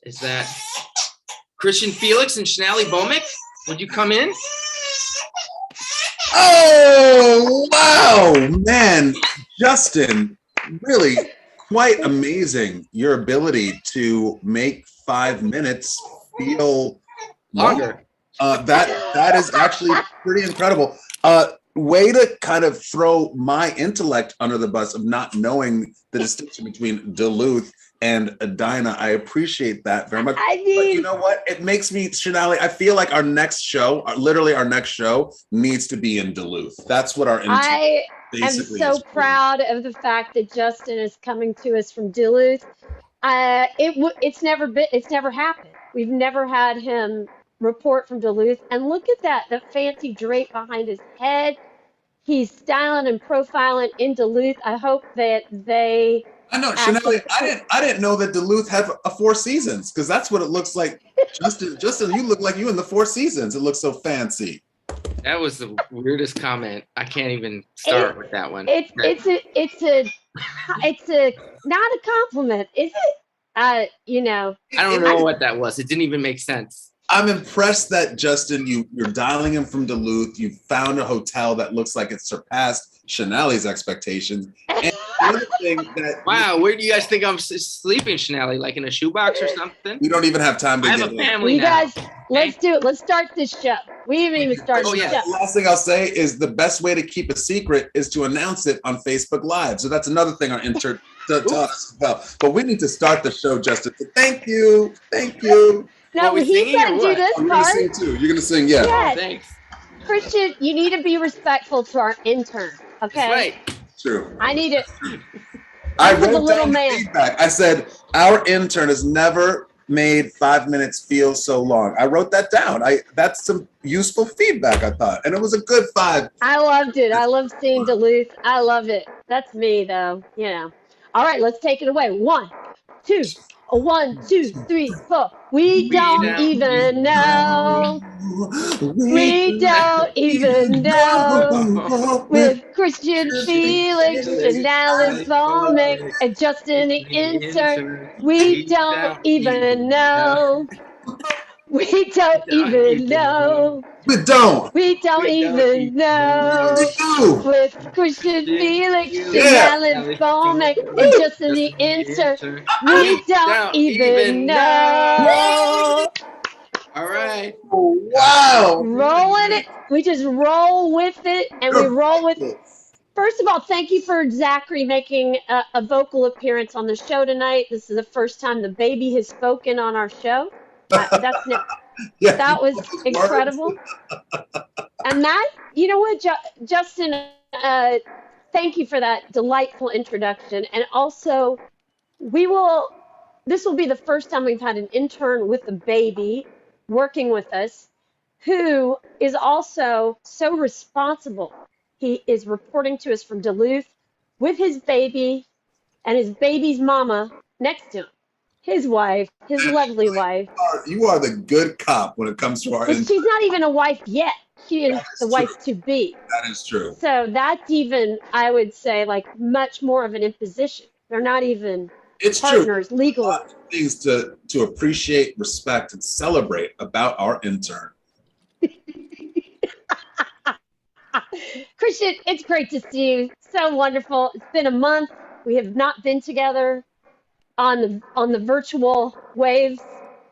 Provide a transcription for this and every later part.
is that Christian Felix and Shanali Bomick? Would you come in? Oh, wow, man. Justin, really quite amazing. Your ability to make 5 minutes feel Longer. That is actually pretty incredible. Way to kind of throw my intellect under the bus of not knowing the distinction between Duluth and Edina. I appreciate that very much. I mean, but you know what? It makes me, Shanali, I feel like our next show, literally our next show, needs to be in Duluth. That's what our I am so proud of the fact that Justin is coming to us from Duluth. It's never happened. We've never had him report from Duluth. And look at that, the fancy drape behind his head. He's styling and profiling in Duluth. I hope that they. I know, Shanali, I didn't know that Duluth had a Four Seasons, because that's what it looks like. Justin, you look like you in the Four Seasons. It looks so fancy. That was the weirdest comment. I can't even start with that one. It's not a compliment, is it? I don't know what that was. It didn't even make sense. I'm impressed that, Justin, you're dialing in from Duluth. You found a hotel that looks like it surpassed Shanali's expectations. And another thing that wow, where do you guys think I'm sleeping, Shanali? Like in a shoebox or something? We don't even have time to I have a family now. You guys, let's do it. Let's start this show. We haven't even started the show. The last thing I'll say is the best way to keep a secret is to announce it on Facebook Live. So that's another thing our intern taught us about. But we need to start the show, Justin. So thank you. Thank you. No, he's got to do this I'm part. You're going to sing too. You're going to sing, yeah. Yes. Oh, thanks. Christian, you need to be respectful to our intern, okay? That's right. True. I need it. I wrote down the feedback. I said, our intern has never made 5 minutes feel so long. I wrote that down. That's some useful feedback, I thought. And it was a good 5. I loved it. I love seeing Duluth. I love it. That's me, though. All right, let's take it away. 1, 2. 1, 2, 3, 4. We don't even know. We don't even know. With Christian Felix and Lizz Winstead and Justin the intern. We don't even know. We don't even know. We don't. We don't even know. With Christian Felix and Lizz Winstead and Justin the intern. We don't even know. All right. Oh, wow. Rolling it. We just roll with it, and we roll with it. First of all, thank you for Zachary making a vocal appearance on the show tonight. This is the first time the baby has spoken on our show. That was incredible. And that, you know what, Justin, thank you for that delightful introduction. And also, this will be the first time we've had an intern with a baby working with us who is also so responsible. He is reporting to us from Duluth with his baby and his baby's mama next to him. His wife, his lovely wife. You are the good cop when it comes to our But she's not even a wife yet. She is the wife to be. That is true. So that's even, I would say, like much more of an imposition. They're not even partners legally. A lot of things to appreciate, respect, and celebrate about our intern. Christian, it's great to see you. So wonderful. It's been a month. We have not been together on the virtual waves,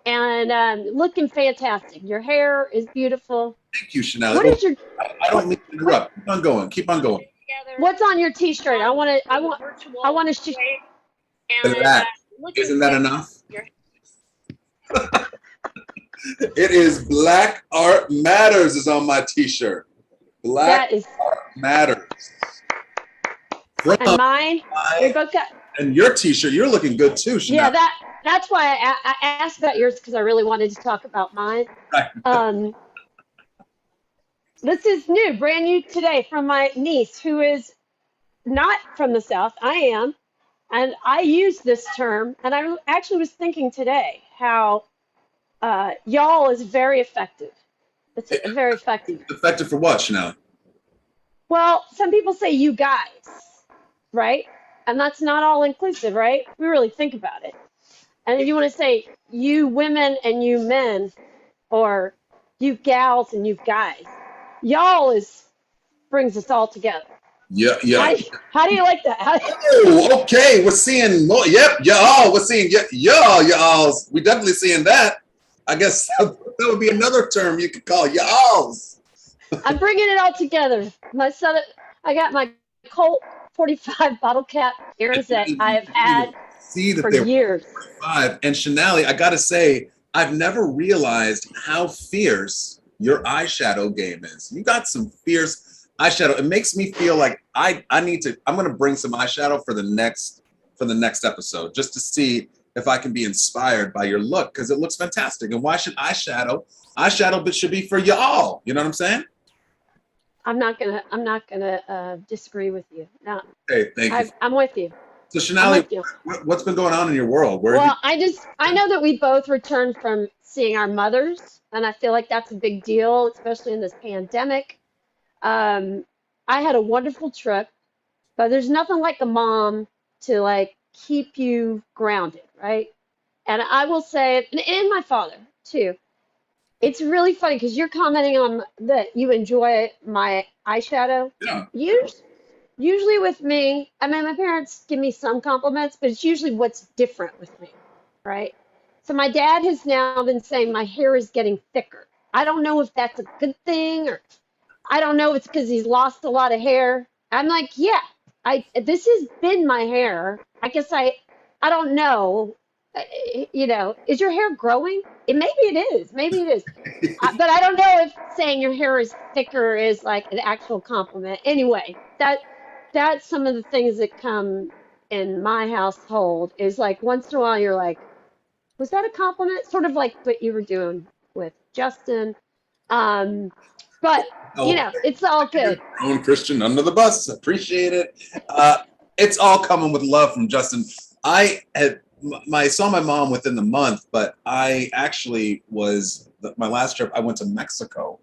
and looking fantastic. Your hair is beautiful. Thank you, Chanel. I don't mean to interrupt. Keep on going. Keep on going. What's on your T-shirt? I want to. Isn't that enough? It is Black Art Matters is on my T-shirt. Black Art Matters. And mine. We both got. And your T-shirt, you're looking good too, Chanel. Yeah, that's why I asked about yours, because I really wanted to talk about mine. Right. This is new, brand new today from my niece, who is not from the South. I am, and I use this term, and I actually was thinking today how y'all is very effective. It's very effective. Effective for what, Chanel? Well, some people say you guys, right? And that's not all inclusive, right? We really think about it. And if you want to say you women and you men, or you gals and you guys, y'all is brings us all together. Yeah, How, yeah. how do you like that? Oh, okay. We're seeing more. Yep, y'all. We're seeing y'all. We definitely seeing that. I guess that would be another term you could call y'alls. I'm bringing it all together. My son, I got my Colt 45 bottle cap earrings that I have had See that for they were years. 5. And Shanali, I gotta say, I've never realized how fierce your eyeshadow game is. You got some fierce eyeshadow. It makes me feel like I'm gonna bring some eyeshadow for the next episode, just to see if I can be inspired by your look, because it looks fantastic. And why should eyeshadow should be for y'all? You know what I'm saying? I'm not gonna disagree with you. No, Hey, thank you. I'm with you. So I'm Shanali, with you. what's been going on in your world? Where have you? Well, I know that we both returned from seeing our mothers, and I feel like that's a big deal, especially in this pandemic. Um, I had a wonderful trip, but there's nothing like a mom to like keep you grounded, right? And I will say, and my father too. It's really funny because you're commenting on that you enjoy my eyeshadow. Yeah. Usually with me, I mean, my parents give me some compliments, but it's usually what's different with me, right? So my dad has now been saying my hair is getting thicker. I don't know if that's a good thing, or I don't know if it's because he's lost a lot of hair. I'm like, yeah, this has been my hair. I don't know. Is your hair growing? Maybe it is. Maybe it is. But I don't know if saying your hair is thicker is like an actual compliment. Anyway, that's some of the things that come in my household is like once in a while you're like, was that a compliment? Sort of like what you were doing with Justin. Um, but Oh, it's all good. throwing Christian under the bus. Appreciate it. It's all coming with love from Justin. I saw my mom within the month, but I actually my last trip. I went to Mexico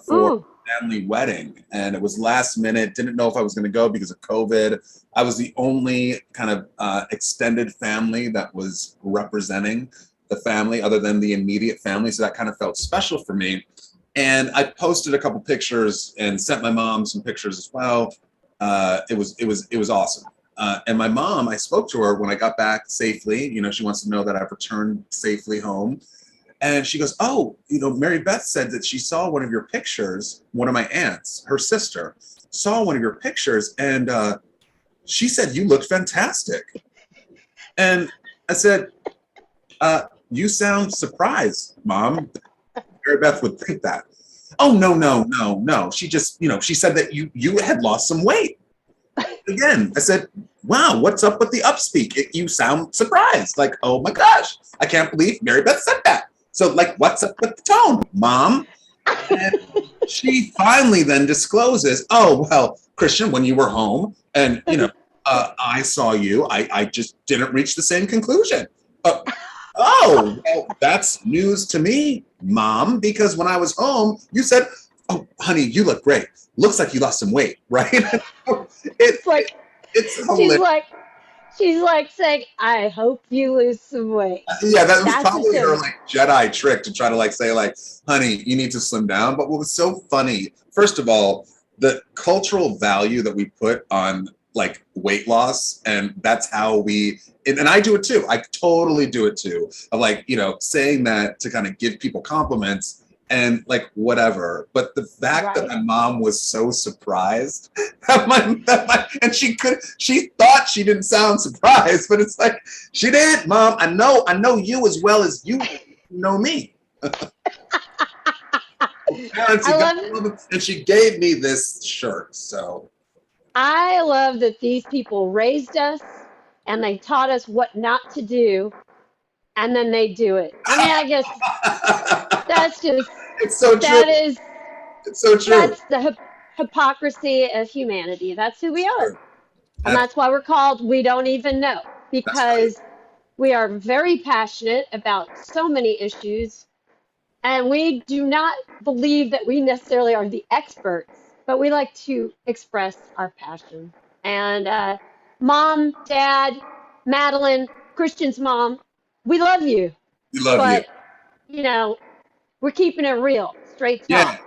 for Ooh, a family wedding, and it was last minute. Didn't know if I was going to go because of COVID. I was the only kind of extended family that was representing the family, other than the immediate family. So that kind of felt special for me. And I posted a couple pictures and sent my mom some pictures as well. It was awesome. And my mom, I spoke to her when I got back safely. She wants to know that I've returned safely home. And she goes, "Oh, Mary Beth said that she saw one of your pictures. One of my aunts, her sister, saw one of your pictures, and she said you looked fantastic." And I said, "You sound surprised, Mom. Mary Beth would think that." "Oh, no. She just, she said that you had lost some weight." Again, I said, "Wow, what's up with the upspeak? You sound surprised. Like, oh my gosh, I can't believe Mary Beth said that. So, like, what's up with the tone, Mom?" And she finally then discloses, "Oh, well, Christian, when you were home and, I saw you, I just didn't reach the same conclusion." Oh, well, that's news to me, Mom, because when I was home, you said, "Oh, honey, you look great. Looks like you lost some weight," right? it's like It's she's hilarious. like she's like saying, "I hope you lose some weight." Yeah, that was That's the probably her thing. like Jedi trick to try to like say like, "Honey, you need to slim down." But what was so funny, first of all, the cultural value that we put on like weight loss, and that's how and I do it too. I totally do it too. Of like, saying that to kind of give people compliments and like whatever. But the fact that Right. my mom was so surprised and she thought she didn't sound surprised, but it's like, she did, Mom. I know you as well as you know me. Parents, I you love gotta love them. And she gave me this shirt. So I love that these people raised us and they taught us what not to do and then they do it. I mean, I guess that's just it's so true. that is It's so true. that's the hypocrisy of humanity. That's who we are. Sure. And that's why we're called We Don't Even Know, That's right. because we are very passionate about so many issues, and we do not believe that we necessarily are the experts, but we like to express our passion. And Mom, Dad, Madeline, Christian's mom, we love you, We love but you. you know, we're keeping it real, straight talk. Yeah,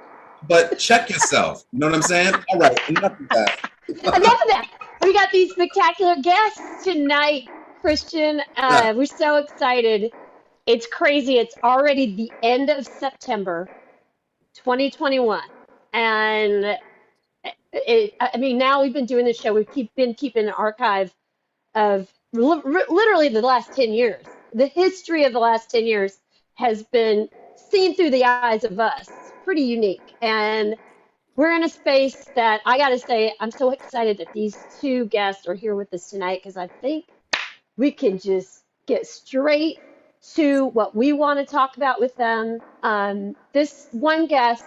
but check yourself. You know what I'm saying? All right, enough of that. Enough of that. We got these spectacular guests tonight, Christian. Yeah. We're so excited. It's crazy. It's already the end of September 2021. And I mean, now we've been doing this show. Been keeping an archive of literally the last 10 years. The history of the last 10 years has been seen through the eyes of us. Pretty unique. And we're in a space that I got to say, I'm so excited that these two guests are here with us tonight because I think we can just get straight to what we want to talk about with them. This one guest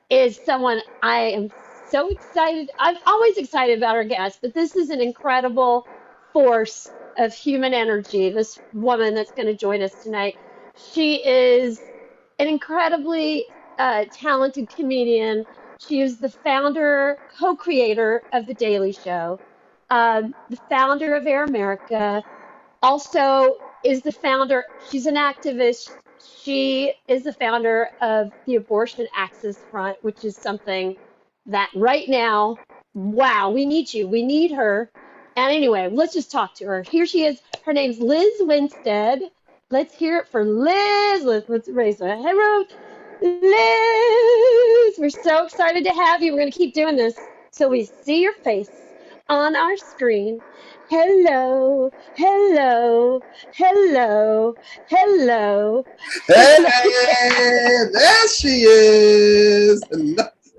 is someone I am so excited. I'm always excited about our guests, but this is an incredible force of human energy. This woman that's going to join us tonight. She is an incredibly talented comedian. She is the founder, co-creator of The Daily Show, the founder of Air America, also is the founder, she's an activist. She is the founder of the Abortion Access Front, which is something that right now, wow, we need you. We need her. And anyway, let's just talk to her. Here she is. Her name's Lizz Winstead. Let's hear it for Liz. Let's raise her. Hello, Liz. We're so excited to have you. We're going to keep doing this so we see your face on our screen. Hello, hello, hello, hello. Hey, there she is.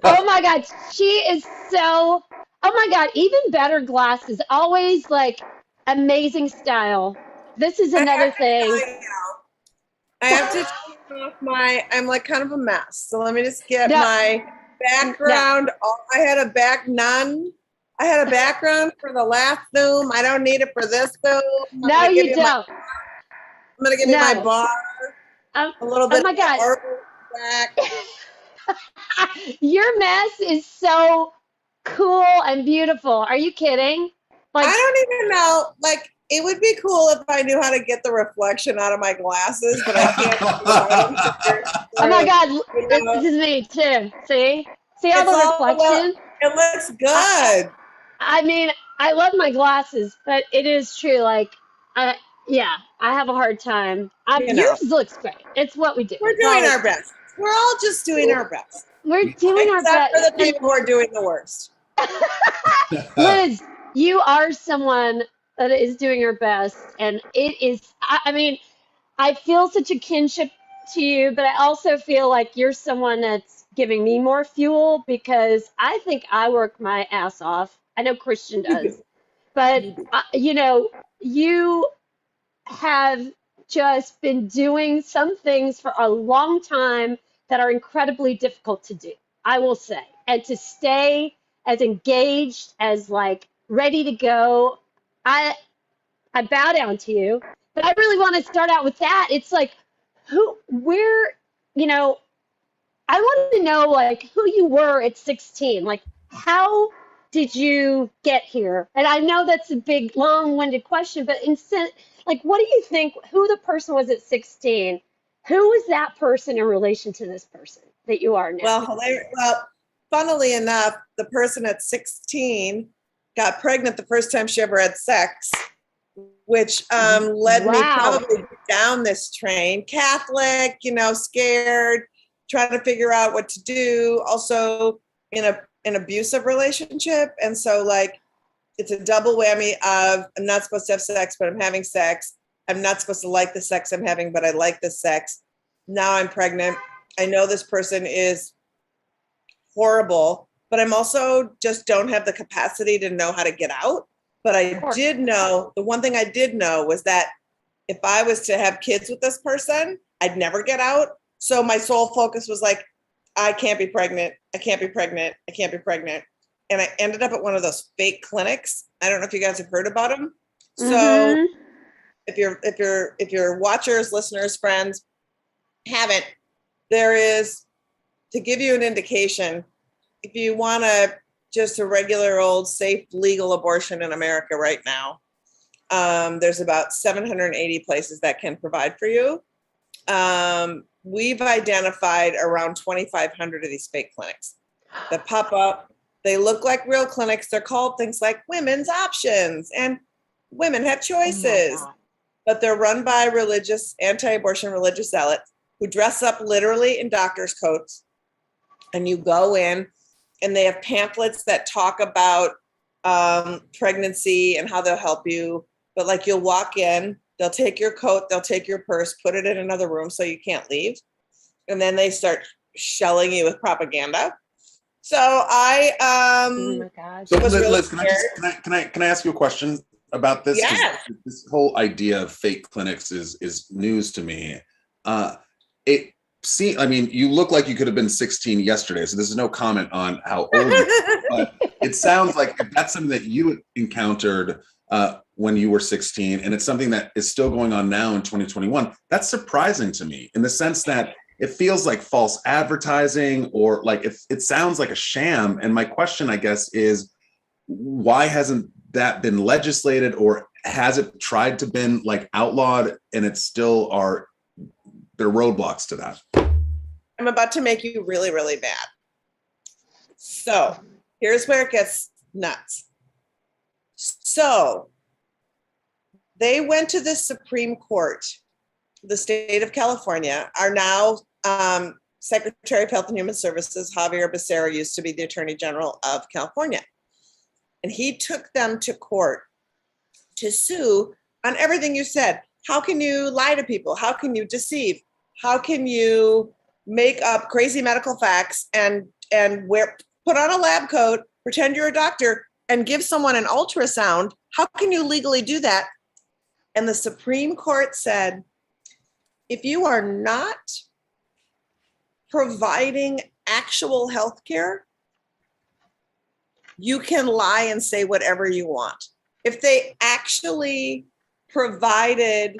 Oh my God, she is so, oh my God, even better glasses. Always like amazing style. This is another thing. I have to turn off I'm like kind of a mess. So let me just get No. my background. I had a background for the last Zoom. I don't need it for this Zoom. No, you don't. I'm going to give you my bar. A little bit oh my God. of back. Your mess is so cool and beautiful. Are you kidding? Like, I don't even know. Like, it would be cool if I knew how to get the reflection out of my glasses, but I can't. Oh my God, this is me too. See all the reflection? It looks good. I mean, I love my glasses, but it is true. Like, yeah, I have a hard time. Yours looks great. It's what we do. We're doing our best. We're all just doing our best. We're doing our best. Except for the people who are doing the worst. Liz, you are someone that is doing her best, and it is. I mean, I feel such a kinship to you, but I also feel like you're someone that's giving me more fuel because I think I work my ass off. I know Christian does, but you have just been doing some things for a long time that are incredibly difficult to do, I will say, and to stay as engaged, as like ready to go. I bow down to you, but I really want to start out with that. It's like, I want to know like who you were at 16. Like, how did you get here? And I know that's a big, long-winded question, but like, what do you think, who the person was at 16? Who was that person in relation to this person that you are now? Well, funnily enough, the person at 16 got pregnant the first time she ever had sex, which led me probably down this train. Catholic, scared, trying to figure out what to do. Also in an abusive relationship. And so like, it's a double whammy of I'm not supposed to have sex, but I'm having sex. I'm not supposed to like the sex I'm having, but I like the sex. Now I'm pregnant. I know this person is horrible, but I'm also just don't have the capacity to know how to get out. But I did know, the one thing I did know was that if I was to have kids with this person, I'd never get out. So my sole focus was like, I can't be pregnant. I can't be pregnant. I can't be pregnant. And I ended up at one of those fake clinics. I don't know if you guys have heard about them. So if your watchers, listeners, friends haven't, there is, to give you an indication, if you want just a regular old safe legal abortion in America right now, There's about 780 places that can provide for you. We've identified around 2,500 of these fake clinics that pop up. They look like real clinics. They're called things like women's options and women have choices, but they're run by religious, anti-abortion religious zealots who dress up literally in doctor's coats. And you go in and they have pamphlets that talk about pregnancy and how they'll help you. But like you'll walk in, they'll take your coat, they'll take your purse, put it in another room so you can't leave. And then they start shelling you with propaganda. So Oh my God. So was really Liz, can I ask you a question about this? 'Cause Yes. this whole idea of fake clinics is news to me. I mean, you look like you could have been 16 yesterday, so this is no comment on how old you are, but it sounds like if that's something that you encountered when you were 16, and it's something that is still going on now in 2021, that's surprising to me in the sense that it feels like false advertising, or like it sounds like a sham. And my question, I guess, is why hasn't that been legislated, or has it tried to been like outlawed, and it's still there are roadblocks to that? I'm about to make you really, really mad. So here's where it gets nuts. So they went to the Supreme Court, the state of California. Our now Secretary of Health and Human Services, Javier Becerra, used to be the Attorney General of California. And he took them to court to sue on everything you said. How can you lie to people? How can you deceive? How can you make up crazy medical facts and put on a lab coat, pretend you're a doctor, and give someone an ultrasound? How can you legally do that? And the Supreme Court said, if you are not providing actual health care, you can lie and say whatever you want. If they actually provided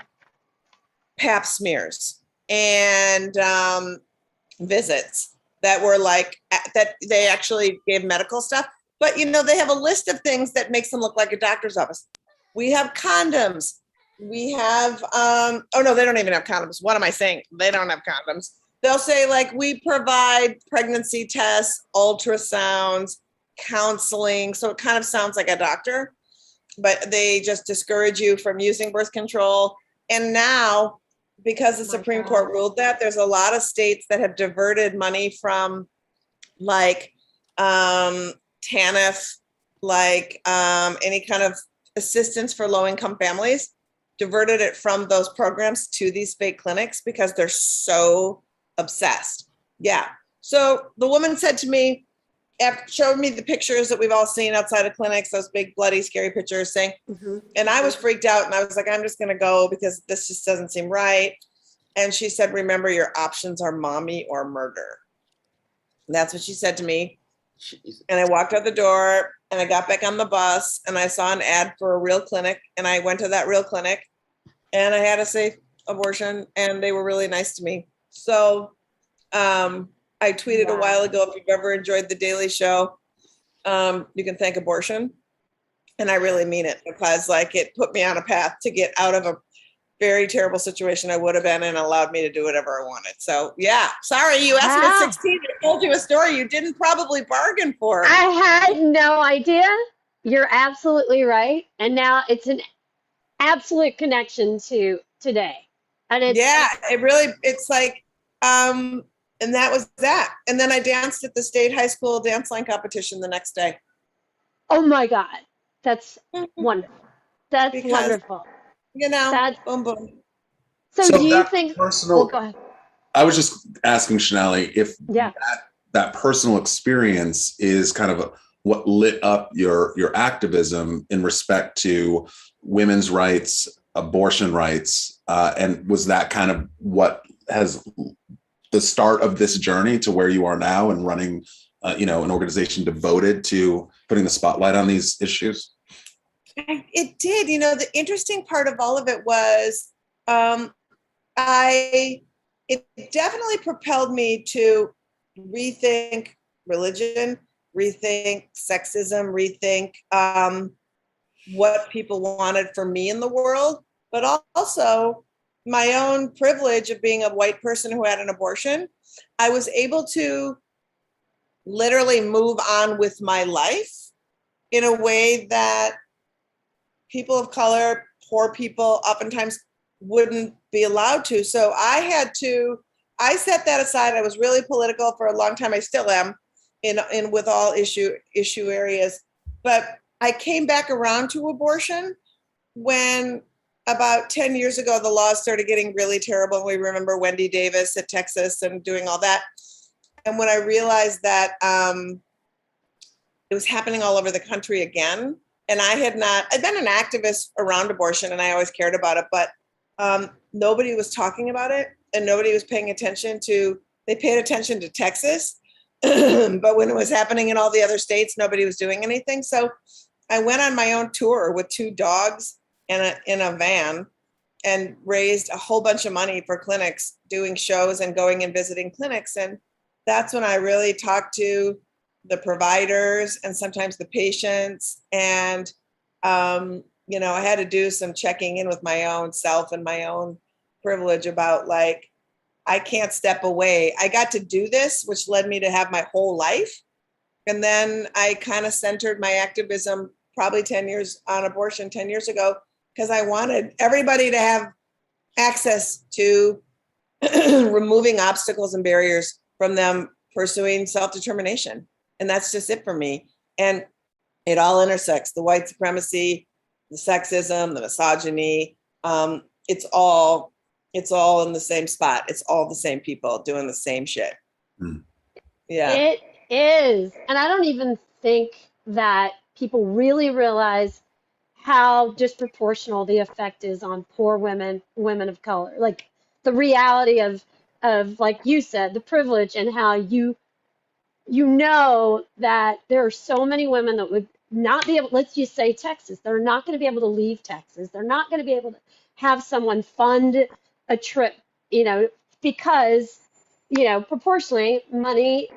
pap smears and visits that were like, that they actually gave medical stuff, but they have a list of things that makes them look like a doctor's office. We have condoms. We have, oh no, they don't even have condoms. What am I saying? They don't have condoms. They'll say like, we provide pregnancy tests, ultrasounds, counseling. So it kind of sounds like a doctor, but they just discourage you from using birth control. And now, because the Supreme Court ruled that, there's a lot of states that have diverted money from like TANF, like any kind of assistance for low-income families, diverted it from those programs to these fake clinics because they're so obsessed. Yeah. So the woman said to me, showed me the pictures that we've all seen outside of clinics, those big, bloody, scary pictures saying, and I was freaked out and I was like, I'm just going to go because this just doesn't seem right. And she said, remember, your options are mommy or murder. And that's what she said to me. And I walked out the door and I got back on the bus and I saw an ad for a real clinic and I went to that real clinic and I had a safe abortion and they were really nice to me. So I tweeted a while ago, if you've ever enjoyed The Daily Show, you can thank abortion. And I really mean it because like it put me on a path to get out of a very terrible situation I would have been and allowed me to do whatever I wanted. So yeah, sorry, you asked me at 16, I told you a story you didn't probably bargain for. I had no idea. You're absolutely right. And now it's an absolute connection to today. And it's it's like, and that was that. And then I danced at the state high school dance line competition the next day. Oh my God. That's wonderful. That's wonderful. Boom, boom. So do you think personal? Go ahead. I was just asking Shanali if that personal experience is kind of what lit up your activism in respect to women's rights, abortion rights, and was that kind of what has the start of this journey to where you are now and running, an organization devoted to putting the spotlight on these issues? It did. The interesting part of all of it was it definitely propelled me to rethink religion, rethink sexism, rethink what people wanted for me in the world, but also my own privilege of being a white person who had an abortion. I was able to literally move on with my life in a way that people of color, poor people oftentimes wouldn't be allowed to. So I set that aside. I was really political for a long time. I still am in with all issue areas. But I came back around to abortion when about 10 years ago, the laws started getting really terrible. We remember Wendy Davis at Texas and doing all that. And when I realized that it was happening all over the country again, and I'd been an activist around abortion and I always cared about it, but nobody was talking about it and nobody was paying attention they paid attention to Texas, but when it was happening in all the other states, nobody was doing anything. So I went on my own tour with 2 dogs in a van and raised a whole bunch of money for clinics, doing shows and going and visiting clinics. And that's when I really talked to the providers and sometimes the patients. And, I had to do some checking in with my own self and my own privilege about like, I can't step away. I got to do this, which led me to have my whole life. And then I kind of centered my activism probably 10 years on abortion 10 years ago, because I wanted everybody to have access to removing obstacles and barriers from them pursuing self-determination. And that's just it for me. And it all intersects: the white supremacy, the sexism, the misogyny. It's all in the same spot. It's all the same people doing the same shit. Yeah. It is. And I don't even think that people really realize how disproportional the effect is on poor women of color. Like the reality of like you said, the privilege, and how you know that there are so many women that would not be able, let's just say Texas, they're not going to be able to leave Texas. They're not going to be able to have someone fund a trip, because, proportionally money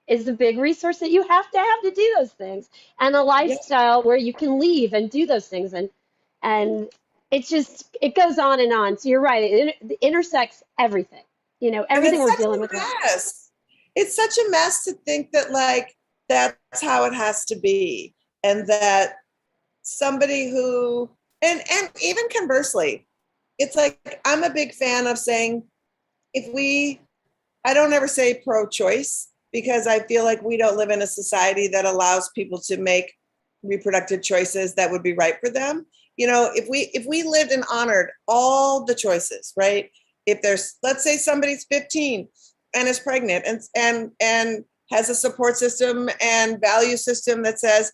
is the big resource that you have to do those things, and a lifestyle where you can leave and do those things. And it goes on and on. So you're right. It intersects everything, everything we're dealing with. It's such a mess to think that like, that's how it has to be. And that somebody who, and even conversely, it's like, I'm a big fan of saying, I don't ever say pro-choice, because I feel like we don't live in a society that allows people to make reproductive choices that would be right for them. If we lived and honored all the choices, right? If there's, let's say somebody's 15 and is pregnant and has a support system and value system that says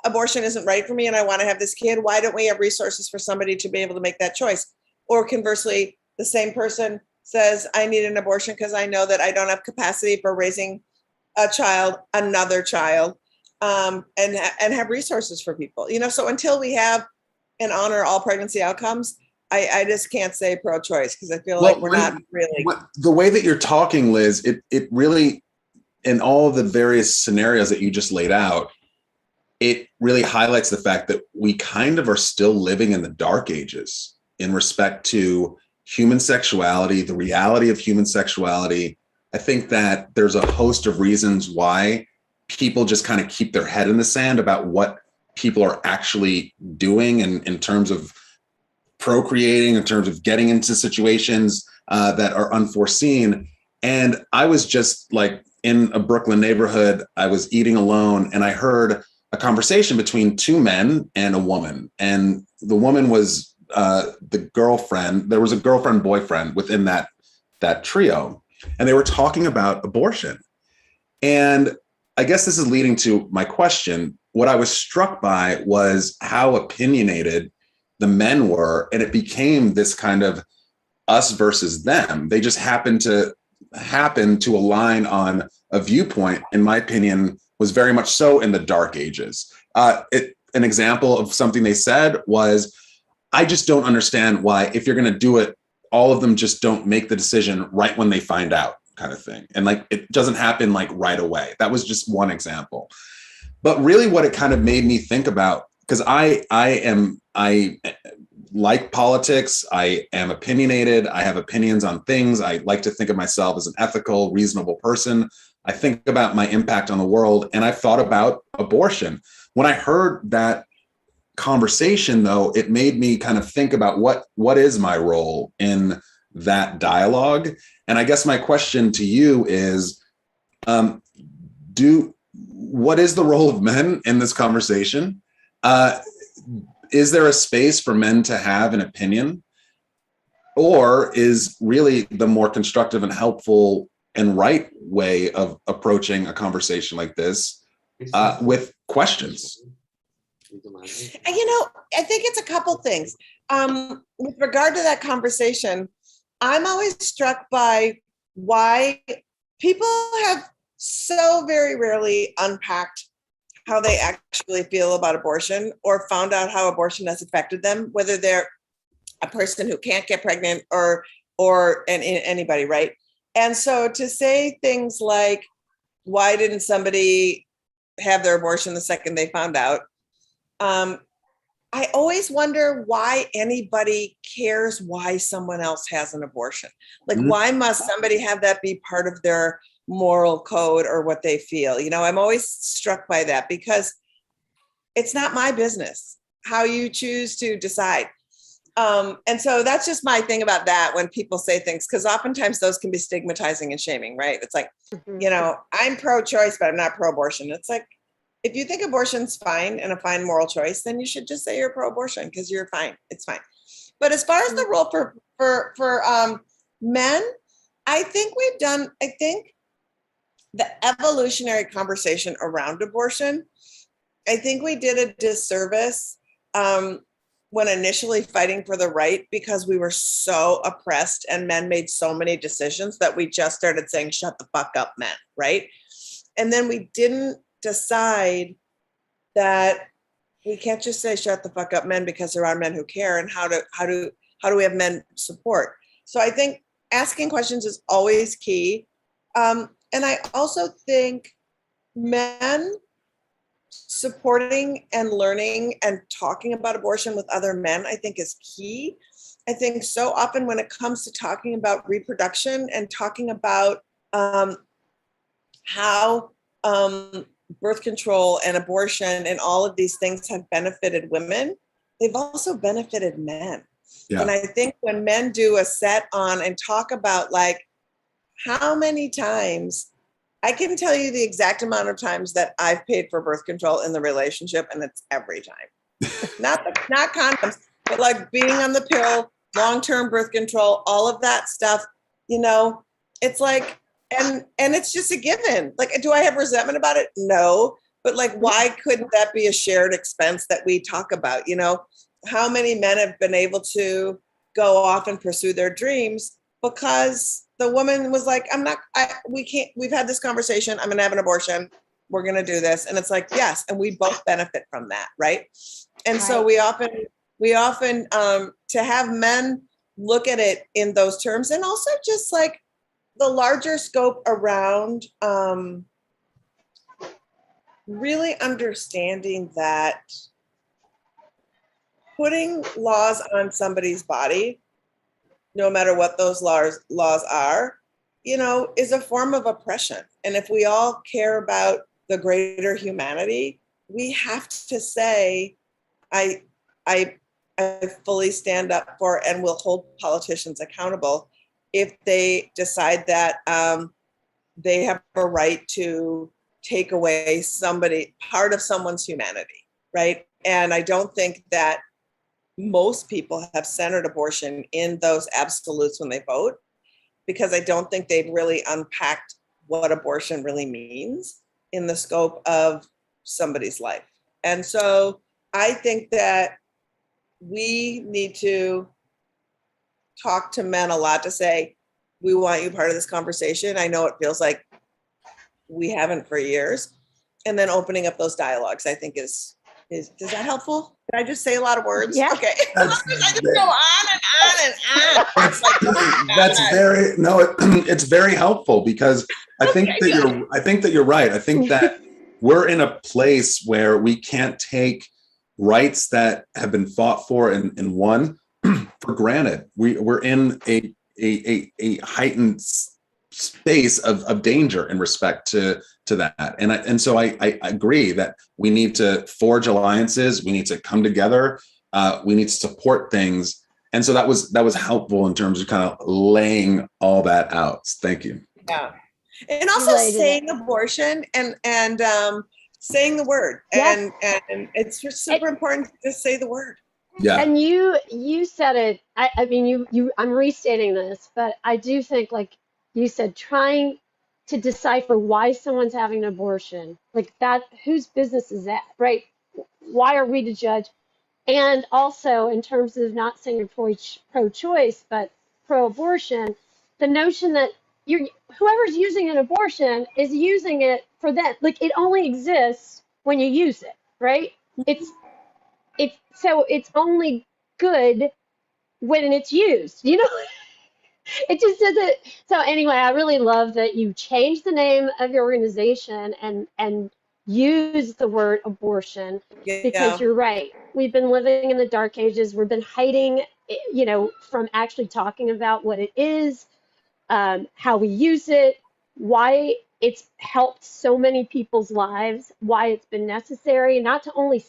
abortion isn't right for me and I want to have this kid, why don't we have resources for somebody to be able to make that choice? Or conversely, the same person says, I need an abortion because I know that I don't have capacity for raising another child, and have resources for people. So until we have and honor all pregnancy outcomes, I just can't say pro-choice, because I feel like we're not really. The way that you're talking, Liz, it really, in all of the various scenarios that you just laid out, it really highlights the fact that we kind of are still living in the dark ages in respect to human sexuality, the reality of human sexuality. I think that there's a host of reasons why people just kind of keep their head in the sand about what people are actually doing in terms of procreating, in terms of getting into situations that are unforeseen. And I was just like in a Brooklyn neighborhood, I was eating alone, and I heard a conversation between 2 men and a woman. And the woman was the girlfriend. There was a girlfriend boyfriend within that trio, and they were talking about abortion. And I guess this is leading to my question. What I was struck by was how opinionated the men were, and it became this kind of us versus them. They just happened to align on a viewpoint, in my opinion, was very much so in the dark ages. An example of something they said was, I just don't understand why, if you're going to do it, all of them just don't make the decision right when they find out, kind of thing. And like, it doesn't happen like right away. That was just one example. But really what it kind of made me think about because I like politics. I am opinionated. I have opinions on things. I like to think of myself as an ethical, reasonable person. I think about my impact on the world, and I've thought about abortion. When I heard that conversation, though, it made me kind of think about what is my role in that dialogue. And I guess my question to you is, what is the role of men in this conversation? Is there a space for men to have an opinion? Or is really the more constructive and helpful and right way of approaching a conversation like this with questions? And, I think it's a couple things. With regard to that conversation, I'm always struck by why people have so very rarely unpacked how they actually feel about abortion or found out how abortion has affected them, whether they're a person who can't get pregnant or anybody, right? And so to say things like, why didn't somebody have their abortion the second they found out? I always wonder why anybody cares why someone else has an abortion. Like, why must somebody have that be part of their moral code or what they feel? I'm always struck by that because it's not my business how you choose to decide. And so that's just my thing about that when people say things, because oftentimes those can be stigmatizing and shaming, right? It's like, I'm pro-choice, but I'm not pro-abortion. It's like, if you think abortion's fine and a fine moral choice, then you should just say you're pro-abortion because you're fine. It's fine. But as far as the role for men, I think the evolutionary conversation around abortion, I think we did a disservice when initially fighting for the right because we were so oppressed and men made so many decisions that we just started saying, shut the fuck up, men, right? And then we didn't decide that we can't just say shut the fuck up, men, because there are men who care, and how do we have men support? So I think asking questions is always key. And I also think men supporting and learning and talking about abortion with other men, I think is key. I think so often when it comes to talking about reproduction and talking about how birth control and abortion and all of these things have benefited women, they've also benefited men. Yeah. And I think when men do a set on and talk about like how many times, I can tell you the exact amount of times that I've paid for birth control in the relationship, and it's every time. not condoms, but like being on the pill, long-term birth control, all of that stuff, it's like, and it's just a given. Like, do I have resentment about it? No. But like, why couldn't that be a shared expense that we talk about? How many men have been able to go off and pursue their dreams because the woman was like, we've had this conversation. I'm going to have an abortion. We're going to do this. And it's like, yes. And we both benefit from that. Right. And so we often to have men look at it in those terms, and also just like the larger scope around really understanding that putting laws on somebody's body, no matter what those laws are, is a form of oppression. And if we all care about the greater humanity, we have to say, I fully stand up for and will hold politicians accountable if they decide that they have a right to take away part of someone's humanity, right? And I don't think that most people have centered abortion in those absolutes when they vote, because I don't think they've really unpacked what abortion really means in the scope of somebody's life. And so I think that we need to talk to men a lot to say, we want you part of this conversation. I know it feels like we haven't for years. And then opening up those dialogues, I think is that helpful? Did I just say a lot of words? Yeah. Okay. I just go on and on. It's very helpful, because I think that you're right. I think that we're in a place where we can't take rights that have been fought for and won for granted. We're in a heightened space of danger in respect to that. And so I agree that we need to forge alliances. We need to come together. We need to support things. And so that was helpful in terms of kind of laying all that out. Thank you. Yeah. And also saying abortion and saying the word. Yes. And it's just super important to just say the word. Yeah. And you said it. I mean, I'm restating this, but I do think, like you said, trying to decipher why someone's having an abortion, like that, whose business is that, right? Why are we to judge? And also, in terms of not saying you're pro-choice, but pro-abortion, the notion that whoever's using an abortion is using it for them. Like, it only exists when you use it, right? So it's only good when it's used, you know? It just doesn't. So anyway, I really love that you changed the name of your organization and use the word abortion, because you're right. We've been living in the dark ages. We've been hiding, from actually talking about what it is, how we use it, why it's helped so many people's lives, why it's been necessary, not to only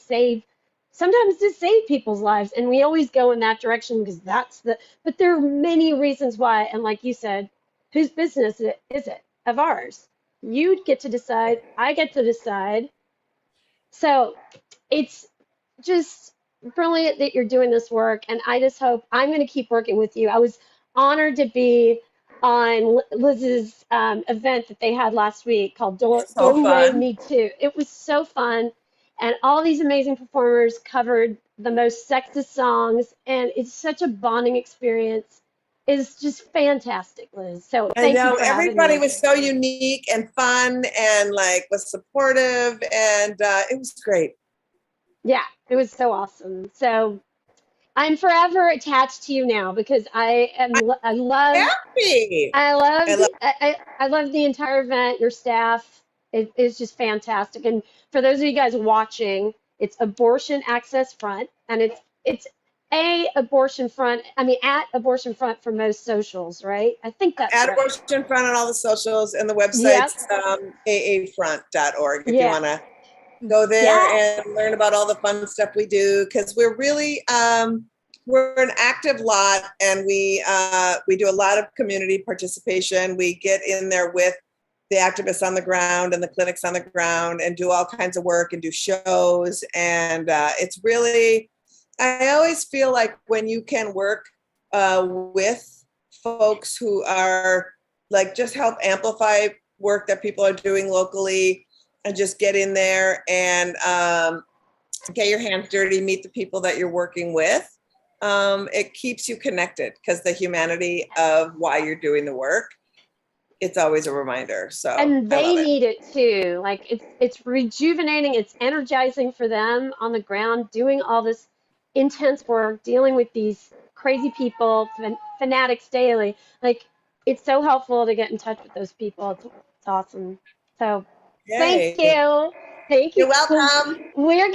sometimes to save people's lives. And we always go in that direction because but there are many reasons why. And like you said, whose business is it? Of ours. You get to decide, I get to decide. So it's just brilliant that you're doing this work. And I just hope I'm going to keep working with you. I was honored to be on Liz's event that they had last week called Doorway Me Too. It was so fun. And all these amazing performers covered the most sexist songs. And it's such a bonding experience. It's just fantastic, Liz. So thank you for everybody was so unique and fun and was supportive. And it was great. Yeah, it was so awesome. So I'm forever attached to you now because I love the entire event, your staff. It is just fantastic. And for those of you guys watching, it's Abortion Access Front, and it's at Abortion Front for most socials, right? I think that's at right. Abortion Front on all the socials, and the website's aafront.org if you want to go there and learn about all the fun stuff we do, because we're really we're an active lot, and we do a lot of community participation. We get in there with the activists on the ground and the clinics on the ground and do all kinds of work and do shows. And it's really, I always feel like when you can work with folks who are just help amplify work that people are doing locally, and just get in there and get your hands dirty, meet the people that you're working with. It keeps you connected, because the humanity of why you're doing the work, it's always a reminder. So and they need it too. It's rejuvenating, it's energizing for them on the ground, doing all this intense work, dealing with these crazy people, fanatics daily. It's so helpful to get in touch with those people. It's awesome. So thank you. You're welcome. We're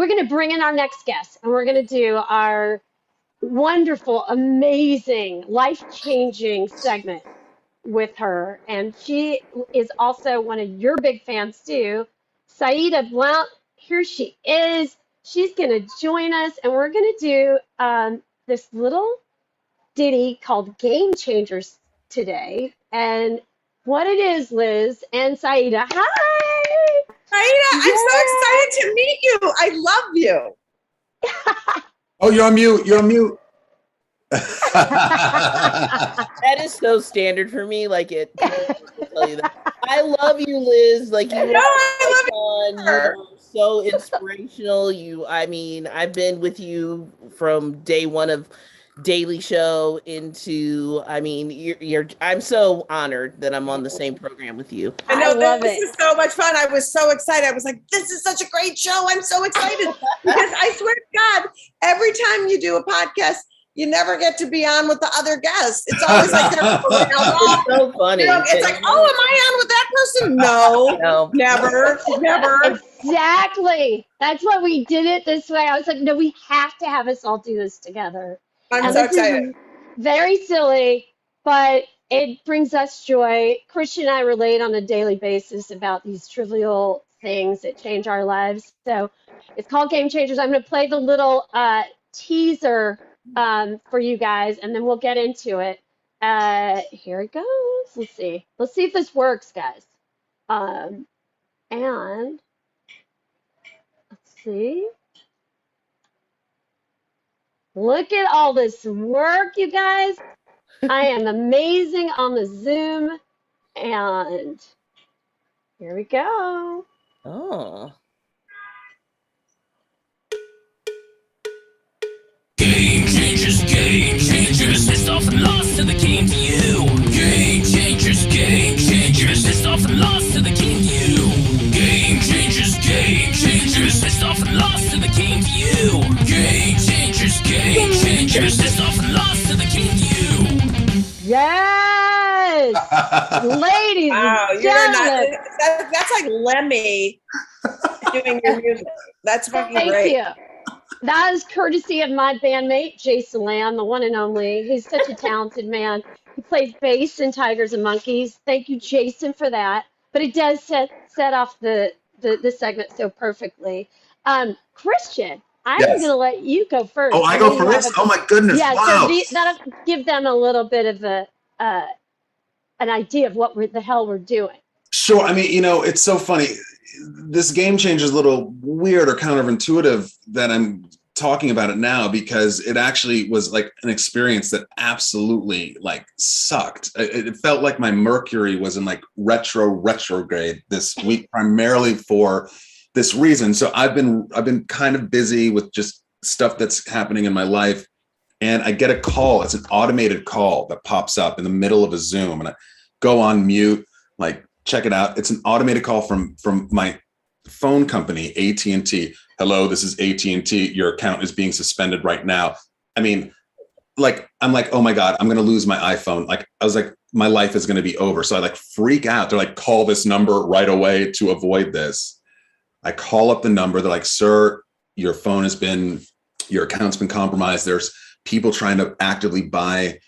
gonna bring in our next guest, and we're gonna do our wonderful, amazing, life-changing segment with her. And she is also one of your big fans too, Saidah Blount. Here she is. She's gonna join us, and we're gonna do this little ditty called Game Changers today. And what it is, Liz and Saidah. Hi! Saidah, I'm so excited to meet you. I love you. Oh, you're on mute. You're on mute. That is so standard for me. Tell you that. I love you, Liz. You're so inspirational. I've been with you from day one of Daily Show into, I'm so honored that I'm on the same program with you. I know, this is so much fun. I was so excited. I was like, this is such a great show. I'm so excited because I swear to God, every time you do a podcast, you never get to be on with the other guests. It's always like they're It's so funny. it's like, oh, am I on with that person? No, never. Exactly. That's why we did it this way. I was like, no, we have to have us all do this together. I'm And so this excited. is very silly, but it brings us joy. Christian and I relate on a daily basis about these trivial things that change our lives. So it's called Game Changers. I'm going to play the little teaser for you guys, and then we'll get into it. Here it goes. Let's see. Let's see if this works, guys. And let's see. Look at all this work, you guys. I am amazing on the Zoom. And here we go. Oh. Game changers, it's often lost to the game to you. Game changers, it's often lost to the game to you. Game changers, it's often lost to the game to you. Game changers, it's often lost to the game to you. Yes! Ladies Wow, and you're not. gentlemen. That's like Lemmy doing your music. That's fucking Thank great. you. That is courtesy of my bandmate, Jason Lamb, the one and only. He's such a talented man. He plays bass in Tigers and Monkeys. Thank you, Jason, for that. But it does set off the segment so perfectly. Christian, I'm Yes. going to let you go first. Oh, I I go know you have first? Oh my goodness. Yeah, Wow. so that'll give them a little bit of an idea of what the hell we're doing. Sure. I mean, it's so funny. This game change is a little weird or counterintuitive that I'm talking about it now, because it actually was like an experience that absolutely like sucked. It felt like my Mercury was in like retrograde this week, primarily for this reason. So I've been kind of busy with just stuff that's happening in my life. And I get a call. It's an automated call that pops up in the middle of a Zoom, and I go on mute, like, check it out. It's an automated call from my phone company, AT&T. Hello, this is AT&T. Your account is being suspended right now. I mean, like, I'm like, oh my God, I'm going to lose my iPhone. Like, I was like, my life is going to be over. So I like freak out. They're like, call this number right away to avoid this. I call up the number. They're like, sir, your account's been compromised. There's people trying to actively buy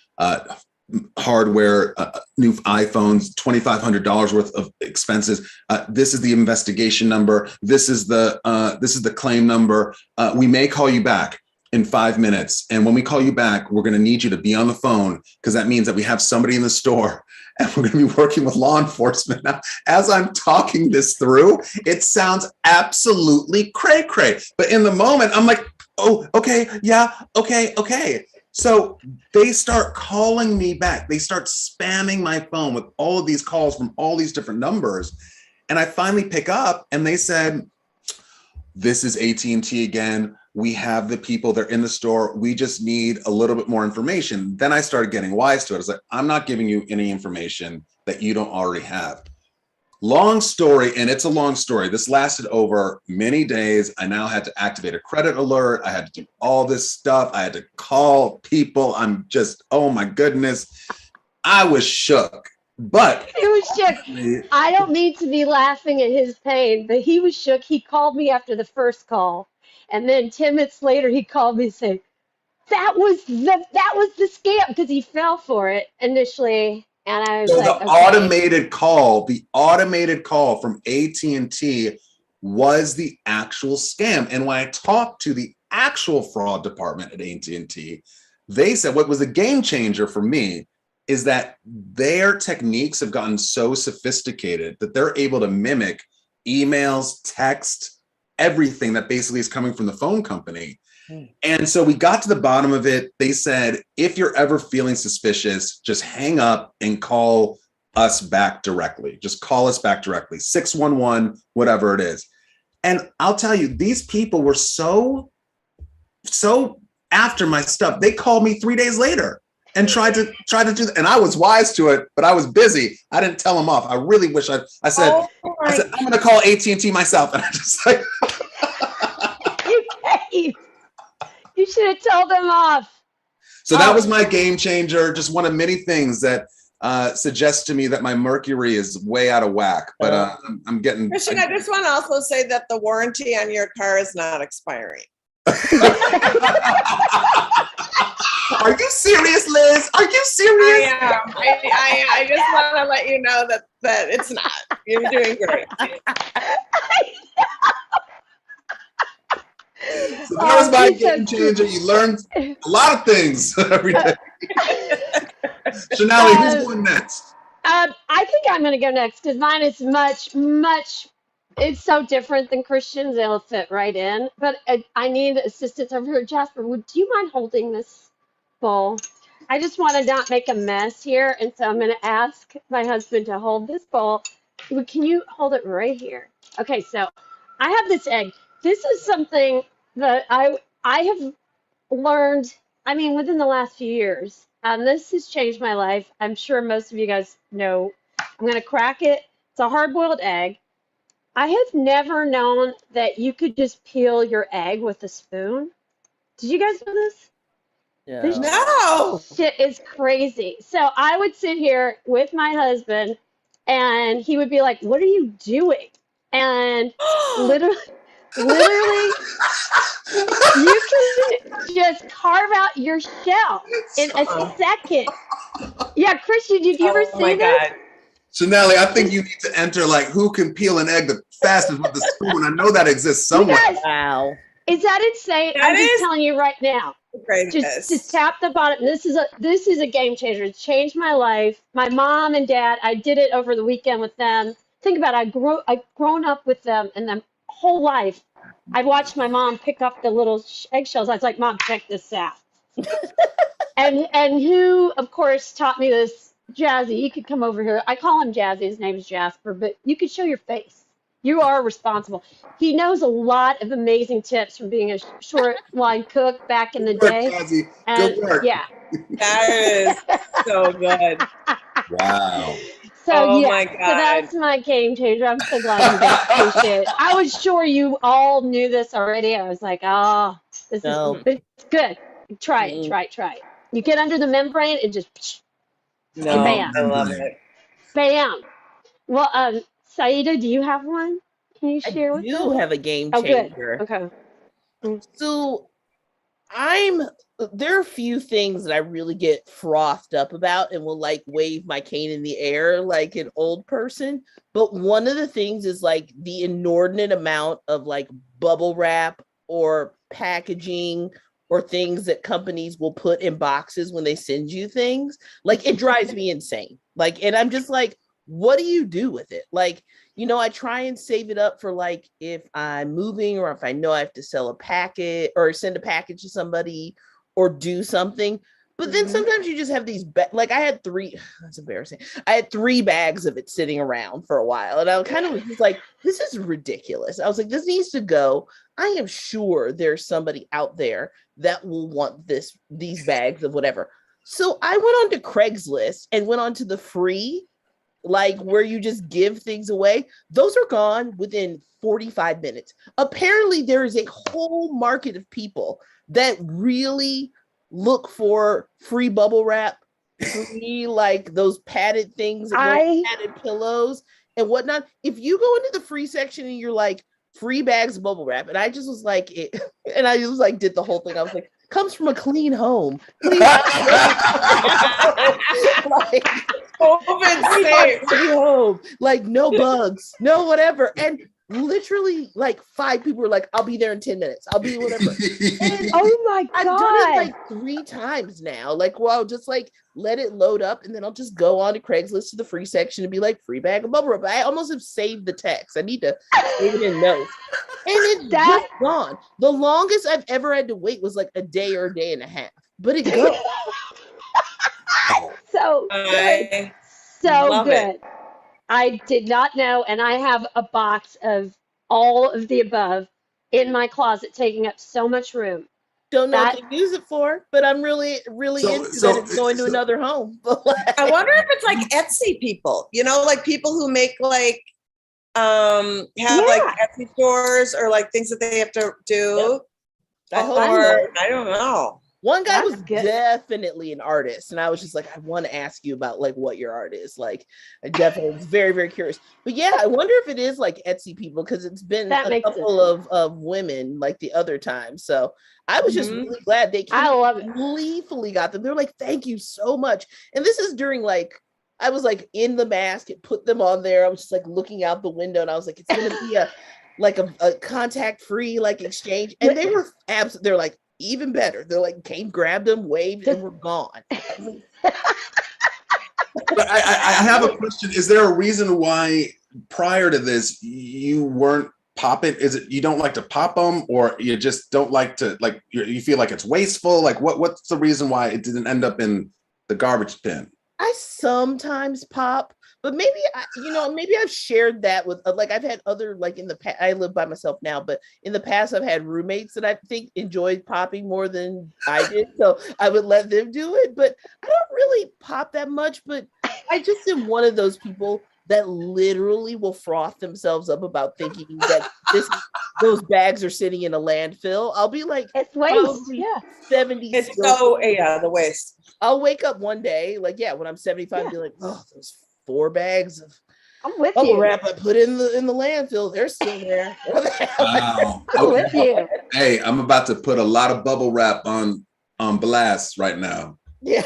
hardware, new iPhones, $2,500 worth of expenses. This is the investigation number. This is the claim number. We may call you back in 5 minutes. And when we call you back, we're going to need you to be on the phone, because that means that we have somebody in the store and we're going to be working with law enforcement. Now, as I'm talking this through, it sounds absolutely cray-cray. But in the moment, I'm like, oh, okay, yeah, okay. So they start calling me back. They start spamming my phone with all of these calls from all these different numbers. And I finally pick up, and they said, this is AT&T again. We have the people, they're in the store. We just need a little bit more information. Then I started getting wise to it. I was like, I'm not giving you any information that you don't already have. Long story, and it's a long story. This lasted over many days. I now had to activate a credit alert. I had to do all this stuff. I had to call people. I'm just, oh my goodness. I was shook. But he was shook. I don't mean to be laughing at his pain, but he was shook. He called me after the first call, and then 10 minutes later he called me and said, that was the scam, because he fell for it initially. And I was so like, the okay. automated call from AT&T was the actual scam. And when I talked to the actual fraud department at AT&T, they said what was a game changer for me is that their techniques have gotten so sophisticated that they're able to mimic emails, text, everything that basically is coming from the phone company. And so we got to the bottom of it. They said, if you're ever feeling suspicious, just hang up and call us back directly. Just call us back directly, 611, whatever it is. And I'll tell you, these people were so after my stuff. They called me 3 days later and tried to do that. And I was wise to it, but I was busy. I didn't tell them off. I really wish I said, I'm going to call AT&T myself. And I just like, You should have told them off. So that was my game changer. Just one of many things that suggests to me that my mercury is way out of whack. But I'm getting. Christian, I just want to also say that the warranty on your car is not expiring. Are you serious, Liz? Are you serious? I am. I just want to let you know that it's not. You're doing great. So that was my game changer. You learn a lot of things every day. Shanali, who's going next? I think I'm going to go next because mine is much. It's so different than Christian's. It'll fit right in. But I need assistance over here. Jasper, do you mind holding this bowl? I just want to not make a mess here, and so I'm going to ask my husband to hold this bowl. Can you hold it right here? Okay, so I have this egg. This is something that I have learned, I mean, within the last few years. This has changed my life. I'm sure most of you guys know. I'm going to crack it. It's a hard-boiled egg. I have never known that you could just peel your egg with a spoon. Did you guys know this? Yeah. This No. shit is crazy. So I would sit here with my husband, and he would be like, "What are you doing?" And literally, you can just carve out your shell in a second. Yeah, Christian, did you ever see this? Shanali, I think you need to enter like who can peel an egg the fastest with the spoon. I know that exists somewhere. You guys, Wow. is that insane? I'm just telling you right now. Just tap the bottom. This is a game changer. It's changed my life. My mom and dad, I did it over the weekend with them. Think about it. I've grown up with them, and their whole life I watched my mom pick up the little eggshells. I was like, "Mom, check this out." and who, of course, taught me this? Jazzy. You could come over here. I call him Jazzy. His name is Jasper, but you could show your face. You are responsible. He knows a lot of amazing tips from being a short line cook back in the day. Jazzy. And Good work. yeah, That is so good. Wow. so yeah, my so God. that's my game changer. I'm so glad you guys appreciate it. I was sure you all knew this already. I was like, oh, this No. is it's good. Try it. You get under the membrane and just No, bam. I love it. bam. Well, Saidah, do you have one? Can you share with us? You have a game Oh, good. changer. Okay. So there are a few things that I really get frothed up about and will like wave my cane in the air like an old person. But one of the things is like the inordinate amount of like bubble wrap or packaging or things that companies will put in boxes when they send you things. Like it drives me insane. Like, and I'm just like, what do you do with it? Like, you know, I try and save it up for like if I'm moving or if I know I have to sell a packet or send a package to somebody or do something. But then sometimes you just have these, like I had that's embarrassing. I had 3 bags of it sitting around for a while. And I kind of was just like, this is ridiculous. I was like, this needs to go. I am sure there's somebody out there that will want these bags of whatever. So I went on to Craigslist and went on to the free, like where you just give things away. Those are gone within 45 minutes. Apparently there is a whole market of people that really look for free bubble wrap, free like those padded things, padded pillows and whatnot. If you go into the free section and you're like free bags of bubble wrap, and I just was like it, and I just like did the whole thing. I was like, comes from a clean home. Like, free home, like no bugs, no whatever. And literally like 5 people were like, I'll be there in 10 minutes. I'll be whatever. Oh my God. I've done it like 3 times now. Like, well, I'll just like let it load up and then I'll just go on to Craigslist to the free section and be like, free bag of bubble wrap. I almost have saved the text. I need to save it in notes. And it's just gone. The longest I've ever had to wait was like a day or a day and a half. But it goes. So good. So good. I did not know, and I have a box of all of the above in my closet, taking up so much room. Don't know what to use it for, but I'm really into that it's going to another home. I wonder if it's like Etsy people, you know, like people who make like have like Etsy stores or like things that they have to do. Yep. I don't know. One guy That's was good. definitely an artist, and I was just like, I want to ask you about like what your art is. Like, I definitely was very, very curious. But yeah, I wonder if it is like Etsy people, because it's been That a makes couple of women like the other time. So I was just Mhm. really glad they I love it. gleefully got them. They're like, thank you so much. And this is during like, I was like in the mask and put them on there. I was just like looking out the window, and I was like, it's gonna be a contact free like exchange. And they were they're like, even better. They're like, came, grabbed them, waved, and we're gone. But I have a question. Is there a reason why prior to this you weren't popping? Is it you don't like to pop them, or you just don't like to like you feel like it's wasteful? Like what's the reason why it didn't end up in the garbage bin? I sometimes pop, but maybe maybe I've shared that with like I've had other like in the past. I live by myself now, but in the past I've had roommates that I think enjoyed popping more than I did, so I would let them do it. But I don't really pop that much. But I just am one of those people that literally will froth themselves up about thinking that those bags are sitting in a landfill. I'll be like, It's waste. probably Yeah. 70. It's so, yeah, the waste. I'll wake up one day, like, yeah, when I'm 75, and be like, oh, those 4 bags of I'm with bubble you. wrap I put in the landfill, they're still there. Wow. I'm with you. Hey, I'm about to put a lot of bubble wrap on blast right now. Yeah.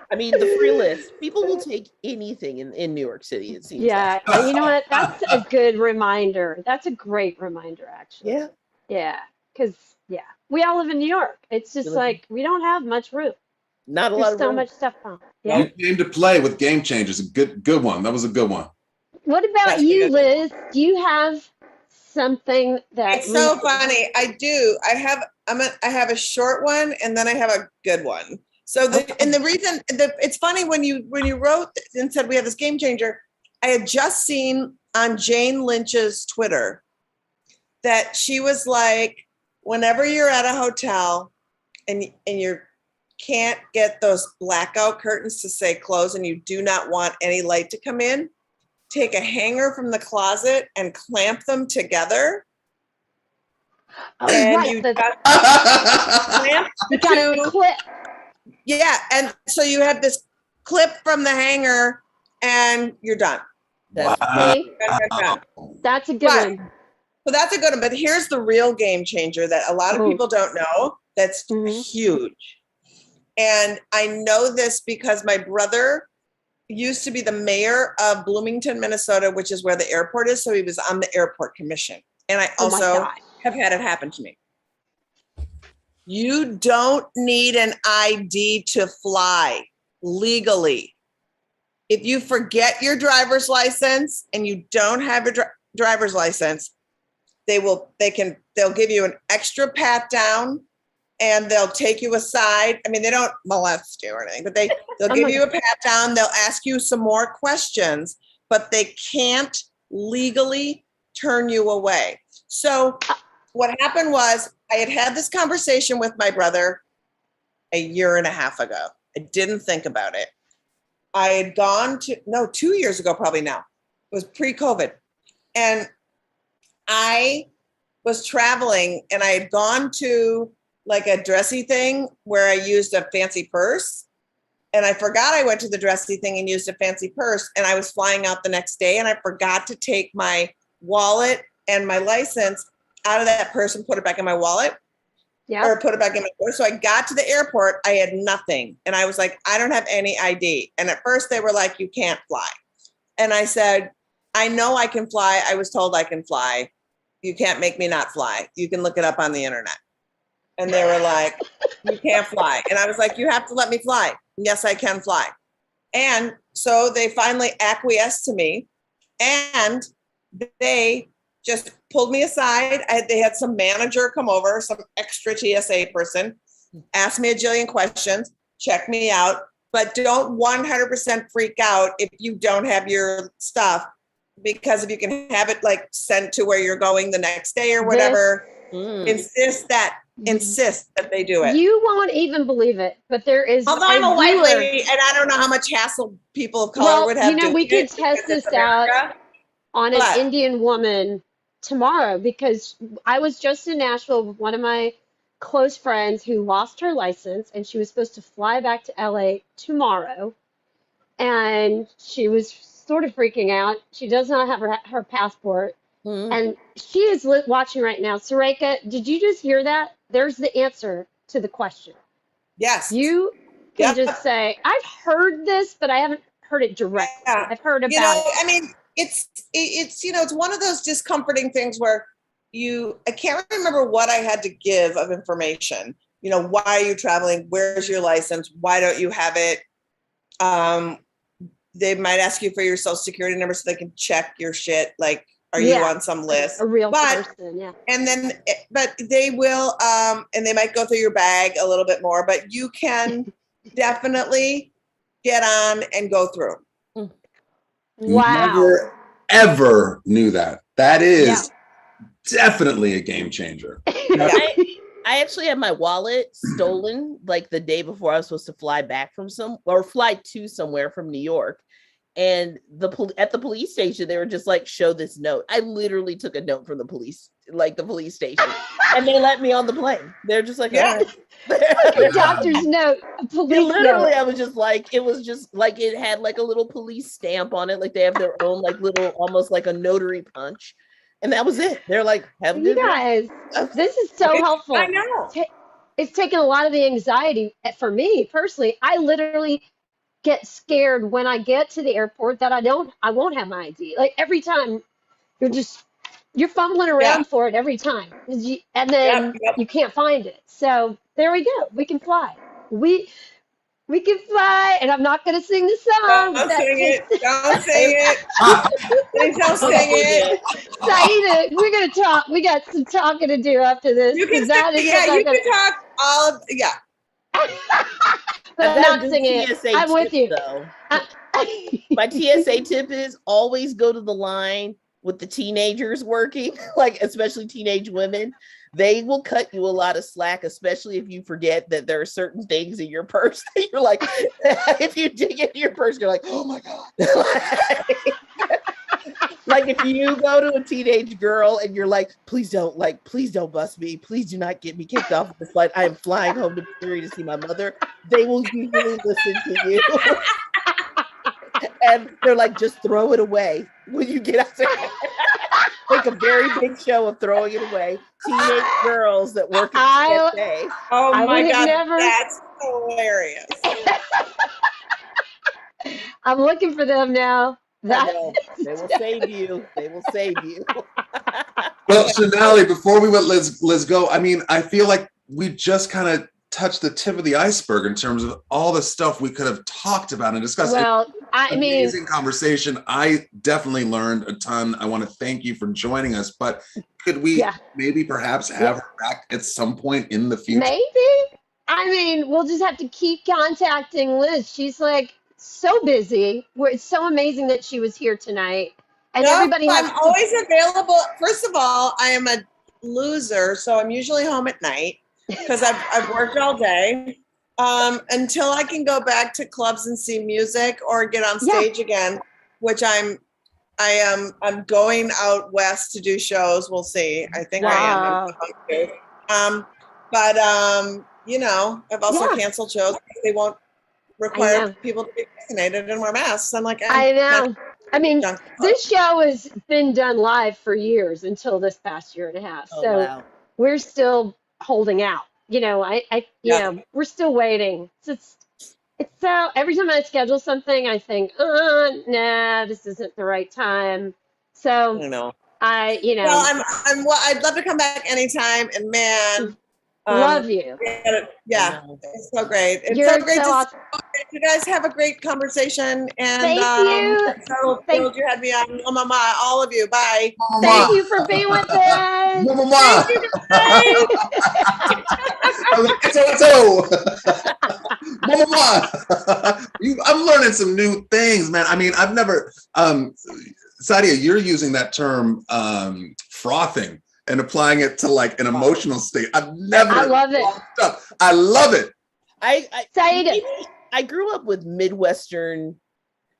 I mean, the free list. People will take anything in New York City, it seems. Yeah. And you know what? That's a good reminder. That's a great reminder, actually. Yeah. Yeah. Because, yeah, we all live in New York. It's just like we don't have much room. Not a lot There's of so room. much stuff on. Yeah. You came to play with Game Changers. A good one. That was a good one. What about That's you, good. Liz? Do you have something that It's so funny. I do. I have a short one, and then I have a good one. So and the reason it's funny when you wrote and said we have this game changer, I had just seen on Jane Lynch's Twitter that she was like, whenever you're at a hotel and you can't get those blackout curtains to say close, and you do not want any light to come in, take a hanger from the closet and clamp them together. And you got a clip. Yeah, and so you have this clip from the hanger, and you're done. Wow. That's a good one. So that's a good one. But here's the real game changer that a lot of people don't know. That's huge. And I know this because my brother used to be the mayor of Bloomington, Minnesota, which is where the airport is. So he was on the airport commission. And I also have had it happen to me. You don't need an ID to fly legally. If you forget your driver's license and you don't have a driver's license, they'll give you an extra pat down, and they'll take you aside. I mean, they don't molest you or anything, but they'll give you a pat down. They'll ask you some more questions, but they can't legally turn you away. So what happened was I had this conversation with my brother a year and a half ago. I didn't think about it. I had gone 2 years ago, probably now. It was pre-COVID. And I was traveling, and I had gone to like a dressy thing where I used a fancy purse. And I forgot I went to the dressy thing and used a fancy purse. And I was flying out the next day, and I forgot to take my wallet and my license out of that purse and put it back in my wallet. Yeah. Or put it back in my purse. So I got to the airport, I had nothing. And I was like, I don't have any ID. And at first they were like, you can't fly. And I said, I know I can fly. I was told I can fly. You can't make me not fly. You can look it up on the internet. And they were like, you can't fly. And I was like, you have to let me fly. Yes, I can fly. And so they finally acquiesced to me, and they just pulled me aside. They had some manager come over, some extra TSA person, ask me a jillion questions, check me out, but don't 100% freak out if you don't have your stuff, because if you can have it like sent to where you're going the next day or whatever, insist that they do it. You won't even believe it, but there is. Although I'm a white lady, and I don't know how much hassle people of color would have. You know, we could test this out on an Indian woman tomorrow, because I was just in Nashville with one of my close friends who lost her license, and she was supposed to fly back to LA tomorrow. And she was sort of freaking out. She does not have her passport. Mhm. And she is watching right now. Sareka, did you just hear that? There's the answer to the question. Yes. You can Yep. just say, I've heard this, but I haven't heard it directly. Yeah. I've heard about You know, it. I mean, it's it's one of those discomforting things where I can't remember what I had to give of information. You know, why are you traveling? Where's your license? Why don't you have it? They might ask you for your social security number so they can check your shit. Like, are you on some list? A real But- person, yeah. And then, but they will, and they might go through your bag a little bit more, but you can definitely get on and go through. Wow. Never ever knew that. That is definitely a game changer. I actually had my wallet stolen like the day before I was supposed to fly back from fly to somewhere from New York. And at the police station, they were just like, show this note. I literally took a note from the police station, and they let me on the plane. They're just like, Yeah. A doctor's note, a police literally, note. I was just like, it was just like it had like a little police stamp on it, like they have their own like little, almost like a notary punch, and that was it. They're like, have a You good day. guys, this is so helpful. I know. It's taken a lot of the anxiety for me personally. I literally get scared when I get to the airport that I won't have my ID. Like every time you're fumbling around for it every time. And then Yep. you can't find it. So there we go. We can fly. We can fly, and I'm not gonna sing the song. Don't sing it. Don't sing it. Please don't sing it. Saida, we're gonna talk. We got some talking to do after this. You can that sing, is yeah, what you can talk all of, yeah. but I'm I've got not a singing it. TSA I'm with tip, you. though. My TSA tip is always go to the line with the teenagers working, like especially teenage women. They will cut you a lot of slack, especially if you forget that there are certain things in your purse that you're like, if you dig into your purse, you're like, oh my God. Like if you go to a teenage girl and you're like, please don't bust me. Please do not get me kicked off the flight. I am flying home to Missouri to see my mother. They will usually listen to you. And they're like, just throw it away when you get out there. Make a very big show of throwing it away. Teenage girls that work at TSA. Oh I my would have God, never- that's hilarious. I'm looking for them now. I know. They will save you. They will save you. Well, Shanali, before we let Liz go, I mean, I feel like we just kind of touched the tip of the iceberg in terms of all the stuff we could have talked about and discussed. Well, I mean, Amazing conversation. I definitely learned a ton. I want to thank you for joining us, but could we maybe perhaps have her back at some point in the future? maybe. I mean, we'll just have to keep contacting Liz. She's like so busy. It's so amazing that she was here tonight. And everybody has I'm always available. First of all, I am a loser, so I'm usually home at night because I've worked all day. Until I can go back to clubs and see music or get on stage again, which I'm going out west to do shows. We'll see. I think I am. But you know, I've also canceled shows because they won't require people to be vaccinated and wear masks. I'm like, I know. I mean, this show has been done live for years until this past year and a half. So we're still holding out. You know, you know, we're still waiting. It's so every time I schedule something, I think, nah, this isn't the right time. So I know. Well, I'd love to come back anytime. And man, love you. Yeah, it's so great. It's You're so great so to you guys have a great conversation. And thank you. So thrilled you had me on. Oh, mama, all of you. Bye. Thank you for being with us. Mama. I'm learning some new things, man. I mean, I've never, Saidah, you're using that term frothing and applying it to like an emotional state. I've never. I love it. I love it. I grew up with Midwestern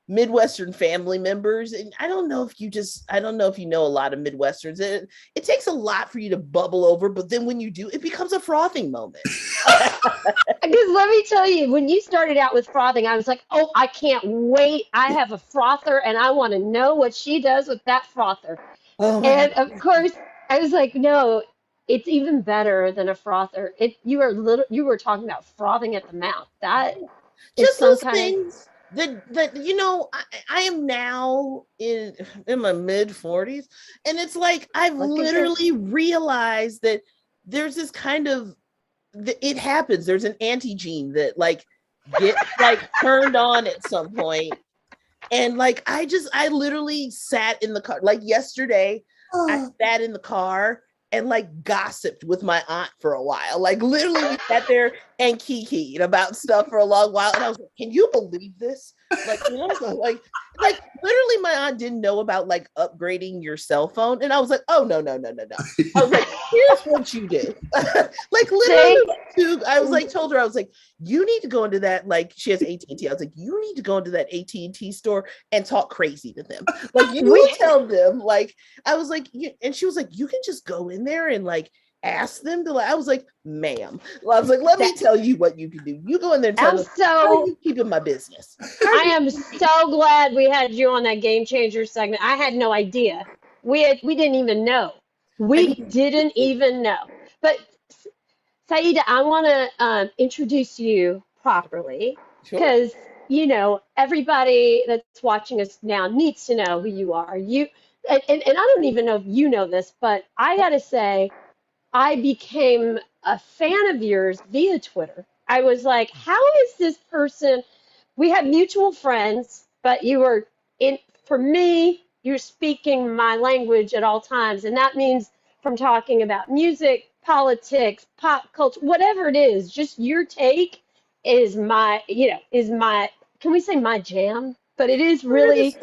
Midwestern family members, and I don't know if you know a lot of Midwesterns. It takes a lot for you to bubble over, but then when you do, it becomes a frothing moment. Because let me tell you, when you started out with frothing, I was like, oh, I can't wait. I have a frother and I want to know what she does with that frother. Oh my And God. of course, I was like, no, it's even better than a frother. You were talking about frothing at the mouth. That is Just some those kind of things that I am now in my mid 40s, and it's like I've look at this. literally realized that there's this kind of it happens. There's an anti-gene that like gets like turned on at some point. And like I literally sat in the car like yesterday. I sat in the car and like gossiped with my aunt for a while. Like literally we sat there and kikied about stuff for a long while. And I was like, can you believe this? Like, like literally my aunt didn't know about like upgrading your cell phone. And I was like, oh no. I was like, here's what you do. Like literally I was like, told her, I was like, you need to go into that, like she has AT&T. I was like, you need to go into that AT&T store and talk crazy to them. Like you will tell them, like, I was like, and she was like, you can just go in there and like ask them to, like, I was like, ma'am. I was like, let me tell you what you can do. You go in there and tell them, how are you keeping my business? I am so glad we had you on that Game Changer segment. I had no idea. We didn't even know. We didn't even know. But Saidah, I want to introduce you properly because everybody that's watching us now needs to know who you are. And I don't even know if you know this, but I got to say, I became a fan of yours via Twitter. I was like, how is this person? We have mutual friends, but for me, you're speaking my language at all times. And that means from talking about music, politics, pop culture, whatever it is, just your take is can we say my jam? But it is really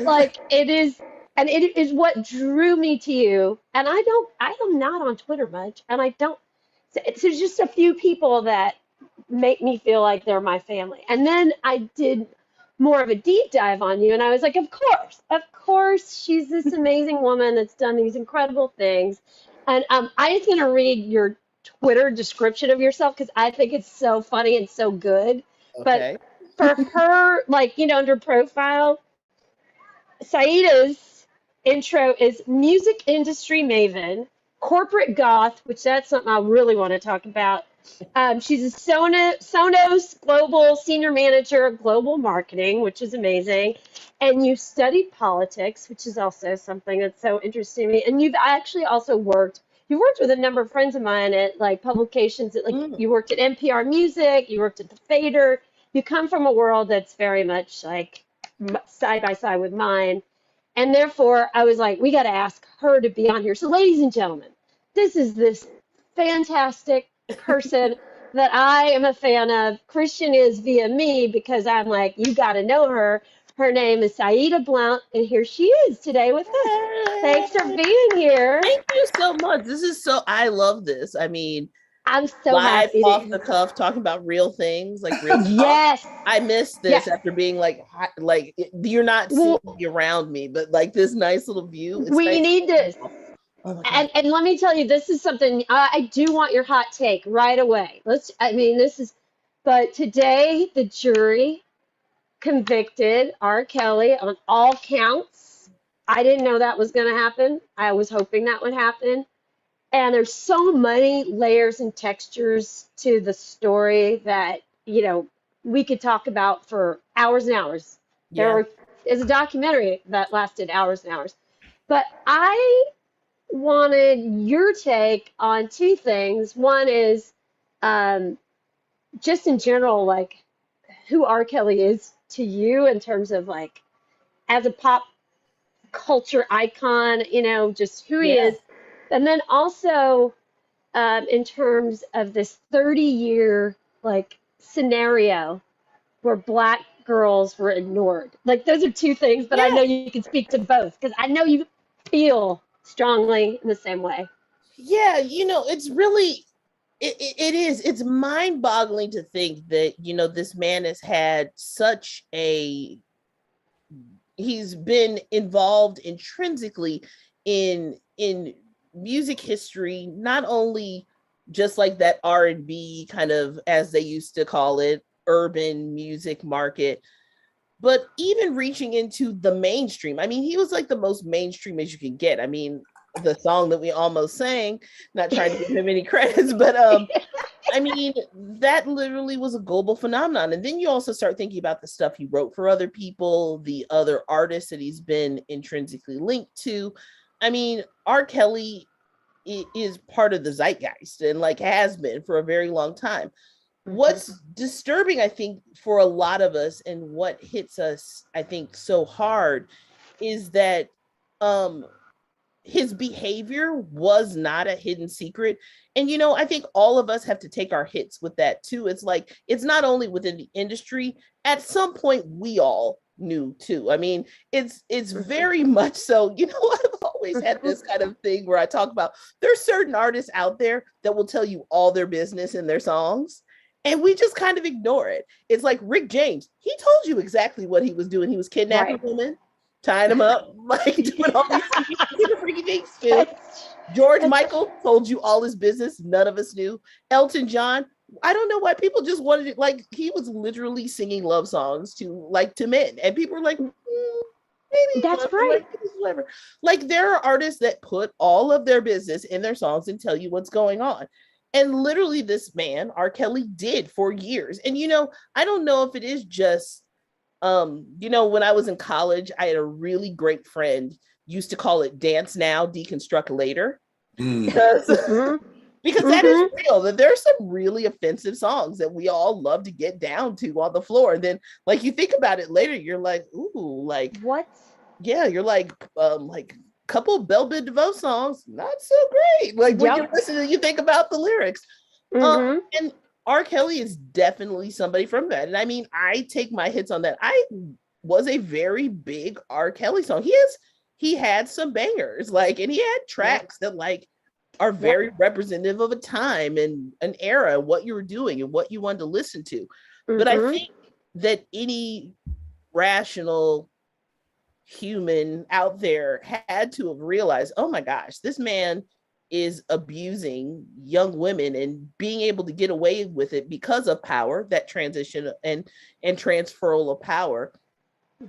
like it is. And it is what drew me to you. And I am not on Twitter much. And I don't, there's just a few people that make me feel like they're my family. And then I did more of a deep dive on you. And I was like, of course, she's this amazing woman that's done these incredible things. And I just going to read your Twitter description of yourself because I think it's so funny and so good. Okay. But for her, like, under profile, Saidah's intro is music industry maven, corporate goth, which that's something I really want to talk about. She's a Sonos Global Senior Manager of Global Marketing, which is amazing. And you studied politics, which is also something that's so interesting to me. And you've actually also you worked with a number of friends of mine at like publications that you worked at NPR Music, you worked at the Fader. You come from a world that's very much like side by side with mine. And therefore, I was like, we got to ask her to be on here. So, ladies and gentlemen, this is this fantastic person that I am a fan of. Christian is via me because I'm like, you got to know her. Her name is Saidah Blount, and here she is today with us. Thanks for being here. Thank you so much. I love this. I mean, I'm so live happy. off the cuff, talking about real things, like real yes. Talk. I missed this after being like you're not seeing me around me, but like this nice little view. We need this. Oh and let me tell you, this is something I do want your hot take right away. But today the jury convicted R. Kelly on all counts. I didn't know that was going to happen. I was hoping that would happen. And there's so many layers and textures to the story that, we could talk about for hours and hours. There's a documentary that lasted hours and hours. But I wanted your take on two things. One is just in general, like who R. Kelly is to you in terms of like as a pop culture icon, just who he is. And then also in terms of this 30-year like scenario where Black girls were ignored. Like those are two things, but I know you can speak to both because I know you feel strongly in the same way. Yeah, it's really, it's mind-boggling to think that, this man has had such a he's been involved intrinsically in music history, not only just like that R&B kind of, as they used to call it, urban music market, but even reaching into the mainstream. I mean, he was like the most mainstream as you can get. I mean, the song that we almost sang, not trying to give him any credits, but I mean, that literally was a global phenomenon. And then you also start thinking about the stuff he wrote for other people, the other artists that he's been intrinsically linked to. I mean, R. Kelly is part of the zeitgeist and like has been for a very long time. What's disturbing, I think, for a lot of us and what hits us, I think, so hard is that his behavior was not a hidden secret. And, you know, I think all of us have to take our hits with that too. It's like, it's not only within the industry, at some point we all knew too. I mean, it's very much so, you know, I've always had this kind of thing where I talk about there's certain artists out there that will tell you all their business in their songs. And we just kind of ignore it. It's like Rick James. He told you exactly what he was doing. He was kidnapping women, tying them up, like doing all these freaky things too. George Michael told you all his business. None of us knew. Elton John, I don't know why people just wanted it. Like, he was literally singing love songs to men. And people were like, maybe that's right. Like, whatever. Like, there are artists that put all of their business in their songs and tell you what's going on. And literally this man, R. Kelly, did for years. And, you know, I don't know if it is just, you know, when I was in college, I had a really great friend, used to call it dance now, deconstruct later. Because that is real, that there's some really offensive songs that we all love to get down to on the floor. And then, like, you think about it later, you're like, ooh, like, what? Yeah, you're like couple Belle Biv DeVoe songs, not so great. Like, when you listen, you think about the lyrics. And R. Kelly is definitely somebody from that. And I mean, I take my hits on that. I was a very big R. Kelly song. He had some bangers, like, and he had tracks that like are very representative of a time and an era, what you were doing and what you wanted to listen to. But I think that any rational human out there had to have realized, oh my gosh, this man is abusing young women and being able to get away with it because of power, that transition and transferal of power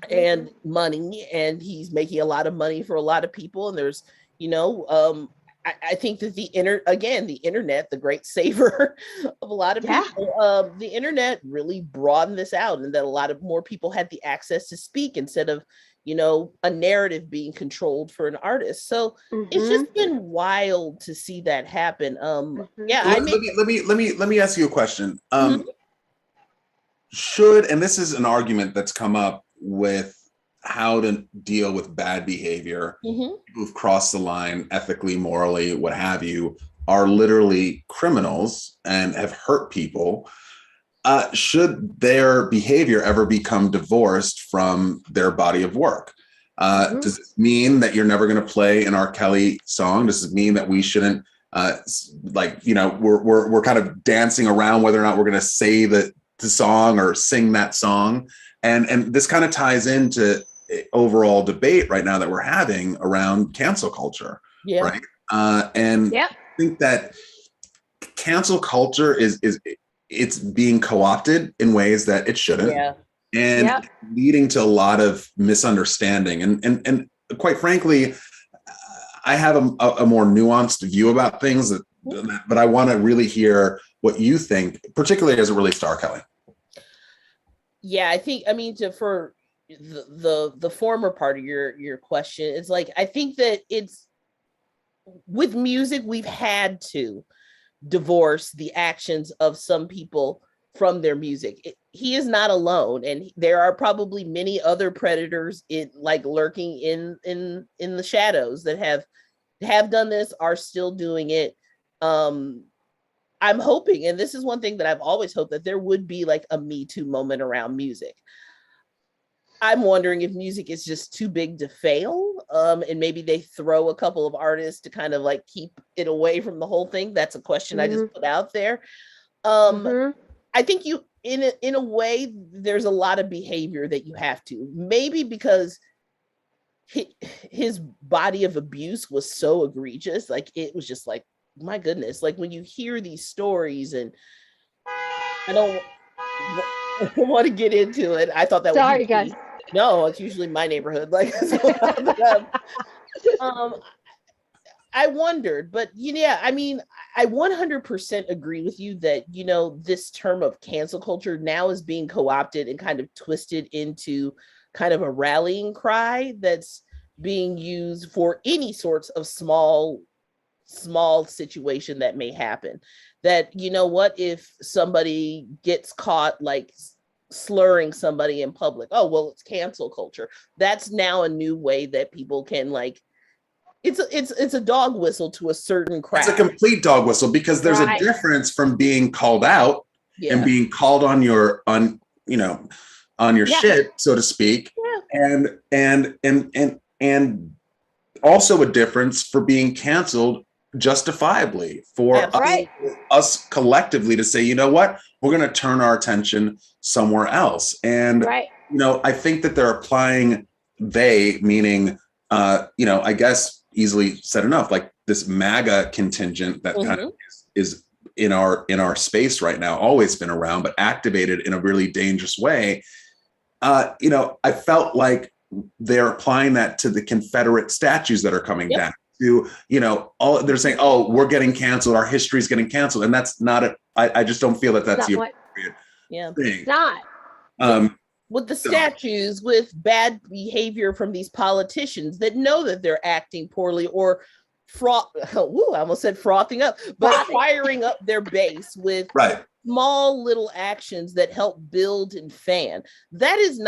and money. And he's making a lot of money for a lot of people. And there's, you know, I think that the internet, the great saver of a lot of people, the internet really broadened this out, and that a lot of more people had the access to speak instead of, you know, a narrative being controlled for an artist. So it's just been wild to see that happen. Let me ask you a question. Should, and this is an argument that's come up with how to deal with bad behavior, who've crossed the line ethically, morally, what have you, are literally criminals and have hurt people. Should their behavior ever become divorced from their body of work? Does it mean that you're never going to play an R. Kelly song? Does it mean that we shouldn't, like, you know, we're kind of dancing around whether or not we're going to say the song or sing that song? And this kind of ties into overall debate right now that we're having around cancel culture, right? I think that cancel culture is it's being co-opted in ways that it shouldn't, and leading to a lot of misunderstanding. And quite frankly, I have a more nuanced view about things, but I want to really hear what you think, particularly as it relates to R. Kelly. Yeah, I think, I mean, for the former part of your question, it's like, I think that it's with music, we've had to divorce the actions of some people from their music. He is not alone, and there are probably many other predators lurking in the shadows that have done this, are still doing it. I'm hoping, and this is one thing that I've always hoped, that there would be like a Me Too moment around music. I'm wondering if music is just too big to fail, and maybe they throw a couple of artists to kind of like keep it away from the whole thing. That's a question I just put out there. I think in a way, there's a lot of behavior that you have to, maybe because his body of abuse was so egregious. Like, it was just like, my goodness. Like, when you hear these stories, and I don't want to get into it. I thought that Sorry, would be guys. No, it's usually my neighborhood. Like, I wondered, but yeah, I mean, I 100% agree with you that, this term of cancel culture now is being co-opted and kind of twisted into kind of a rallying cry that's being used for any sorts of small situation that may happen. That, what if somebody gets caught like slurring somebody in public? Oh, well, it's cancel culture. That's now a new way that people can, like, it's a dog whistle to a certain crowd. It's a complete dog whistle, because there's a difference from being called out and being called on your shit, so to speak, and also a difference for being canceled justifiably for us collectively to say, you know what, we're going to turn our attention somewhere else. And I think that they're applying, meaning I guess easily said enough, like this MAGA contingent that kind of is in our space right now, always been around, but activated in a really dangerous way. I felt like they're applying that to the Confederate statues that are coming down. To, they're saying, oh, we're getting canceled, our history's getting canceled, and that's not I just don't feel that that's the appropriate thing. It's not. With the statues, with bad behavior from these politicians that know that they're acting poorly, or I almost said frothing up, but firing up their base with small little actions that help build and fan. That's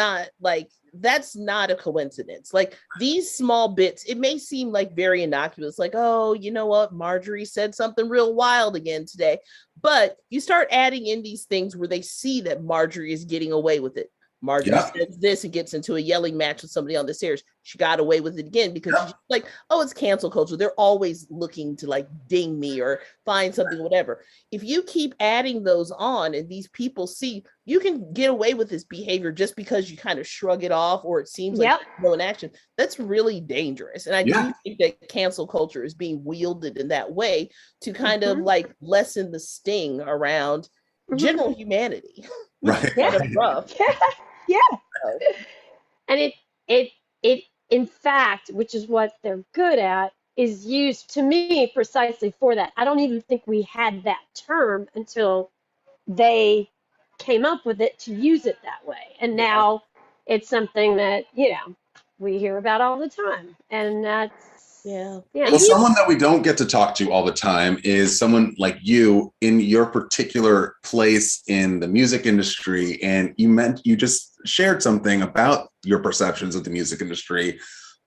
not a coincidence. Like, these small bits, it may seem like very innocuous, like, oh, you know what, Marjorie said something real wild again today. But you start adding in these things where they see that Marjorie is getting away with it. Marjorie says this and gets into a yelling match with somebody on the stairs. She got away with it again because she's like, oh, it's cancel culture. They're always looking to, like, ding me or find something, whatever. If you keep adding those on and these people see you can get away with this behavior just because you kind of shrug it off, or it seems like no in action, that's really dangerous. And I do think that cancel culture is being wielded in that way to kind of like lessen the sting around general humanity. Right. Kind of rough. And it in fact, which is what they're good at, is used to me precisely for that. I don't even think we had that term until they came up with it to use it that way. And now it's something that, we hear about all the time. And that's, Well, someone that we don't get to talk to all the time is someone like you in your particular place in the music industry. And you just shared something about your perceptions of the music industry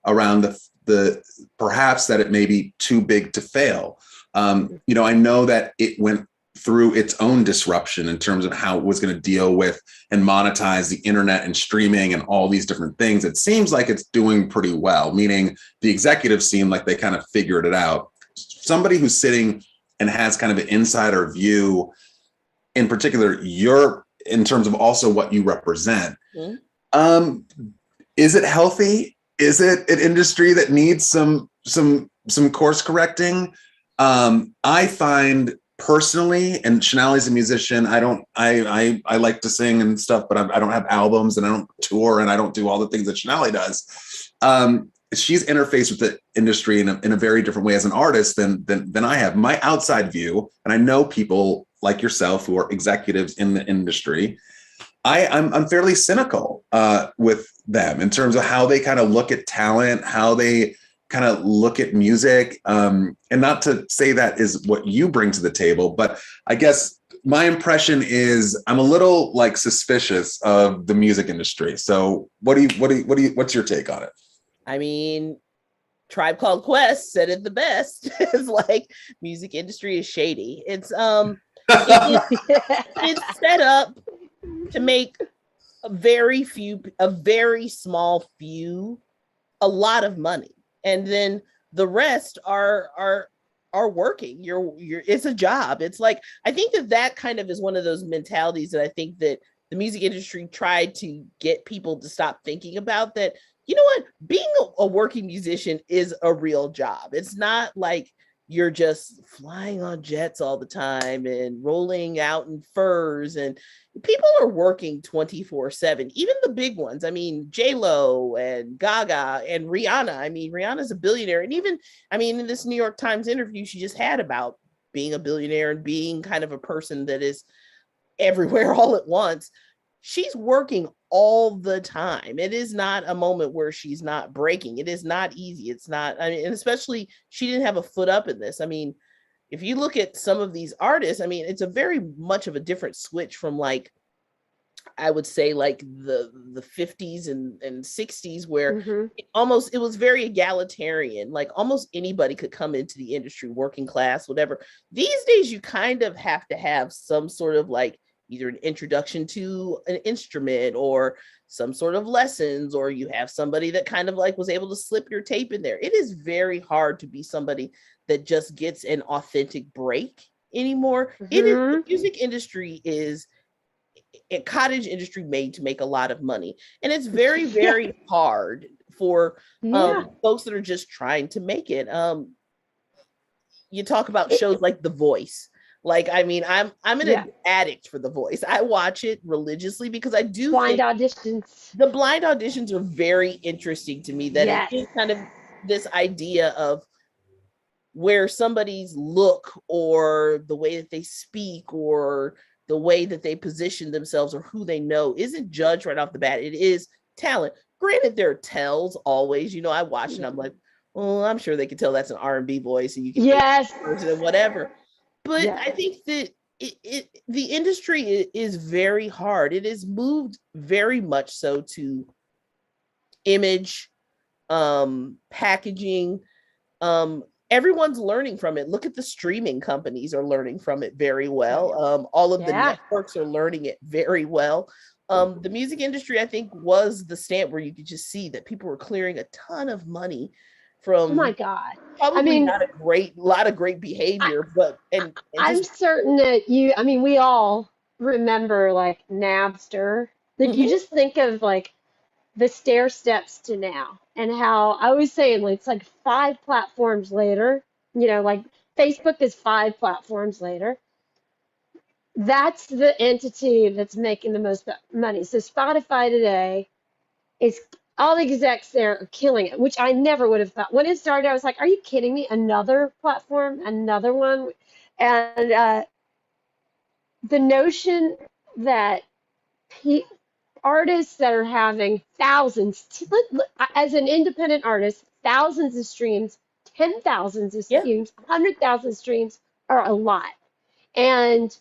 around the perhaps that it may be too big to fail. I know that it went through its own disruption in terms of how it was going to deal with and monetize the internet and streaming and all these different things. It seems like it's doing pretty well, meaning the executives seem like they kind of figured it out. Somebody who's sitting and has kind of an insider view, in particular, in terms of also what you represent. Is it healthy? Is it an industry that needs some course correcting? I find personally, and Shenali's a musician, I like to sing and stuff, but I don't have albums and I don't tour and I don't do all the things that Shenali does. She's interfaced with the industry in a very different way as an artist than I have. My outside view, and I know people like yourself who are executives in the industry, I'm fairly cynical with them in terms of how they kind of look at talent, how they kind of look at music, and not to say that is what you bring to the table, but I guess my impression is I'm a little like suspicious of the music industry. So what's your take on it? I mean, Tribe Called Quest said it the best. It's like, music industry is shady. It's it's set up to make a very small few a lot of money. And then the rest are working. It's a job. It's like, I think that kind of is one of those mentalities that I think that the music industry tried to get people to stop thinking about, that you know what? Being a working musician is a real job. It's not like you're just flying on jets all the time and rolling out in furs, and people are working 24/7, even the big ones. I mean, J-Lo and Gaga and Rihanna. I mean, Rihanna's a billionaire. And even, I mean, in this New York Times interview she just had about being a billionaire and being kind of a person that is everywhere all at once, she's working all the time. It is not a moment where she's not breaking. It is not easy. It's not, I mean, and especially she didn't have a foot up in this. I mean, if you look at some of these artists, I mean, it's a very much of a different switch from, like, I would say, like the 50s and 60s, where it was very egalitarian. Like almost anybody could come into the industry, working class, whatever. These days, you kind of have to have some sort of like either an introduction to an instrument or some sort of lessons, or you have somebody that kind of like was able to slip your tape in there. It is very hard to be somebody that just gets an authentic break anymore. It is, the music industry is a cottage industry made to make a lot of money, and it's very, very hard for folks that are just trying to make it. You talk about shows like The Voice. Like, I mean, I'm an addict for The Voice. I watch it religiously because I do blind auditions. The blind auditions are very interesting to me. That it is kind of this idea of where somebody's look or the way that they speak or the way that they position themselves or who they know isn't judged right off the bat. It is talent. Granted, there are tells always. You know, I watch and I'm like, oh, I'm sure they can tell that's an R&B voice, and you can person and whatever. But I think that the industry is very hard. It has moved very much so to image, packaging. Everyone's learning from it. Look at the streaming companies are learning from it very well. All of the networks are learning it very well. The music industry, I think, was the stamp where you could just see that people were clearing a ton of money from. Oh my God! Probably not a lot of great behavior, but I'm certain that we all remember like Napster. Like you just think of like the stair steps to now, and how I was saying, like, it's like 5 platforms later, like Facebook is 5 platforms later. That's the entity that's making the most money. So Spotify today is, all the execs there are killing it, which I never would have thought. When it started, I was like, are you kidding me? Another platform, another one? And the notion that artists that are having thousands, as an independent artist, thousands of streams, 10,000s of streams, 100,000 streams are a lot. And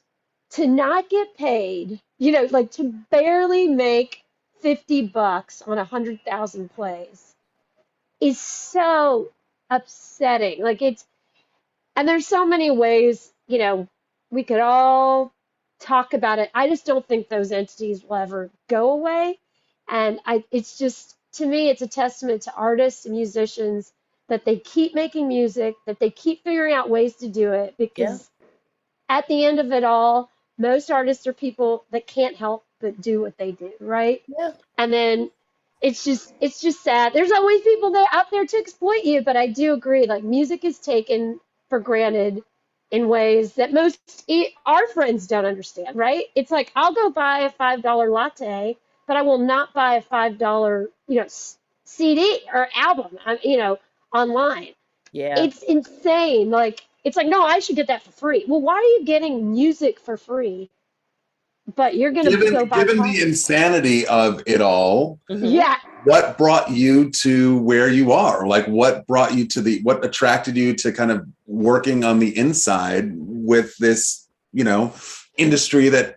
to not get paid, like to barely make $50 on 100,000 plays is so upsetting. Like and there's so many ways, we could all talk about it. I just don't think those entities will ever go away. And it's just, to me, it's a testament to artists and musicians that they keep making music, that they keep figuring out ways to do it, because at the end of it all, most artists are people that can't help but do what they do, right? Yeah. And then it's just sad. There's always people that out there to exploit you, but I do agree, like, music is taken for granted in ways that most our friends don't understand, right? It's like, I'll go buy a $5 latte, but I will not buy a $5, CD or album, online. Yeah. It's insane. Like, it's like, no, I should get that for free. Well, why are you getting music for free, but you're going to go buy given the insanity of it all, what brought you to where you are? Like, what brought you to what attracted you to kind of working on the inside with this, industry that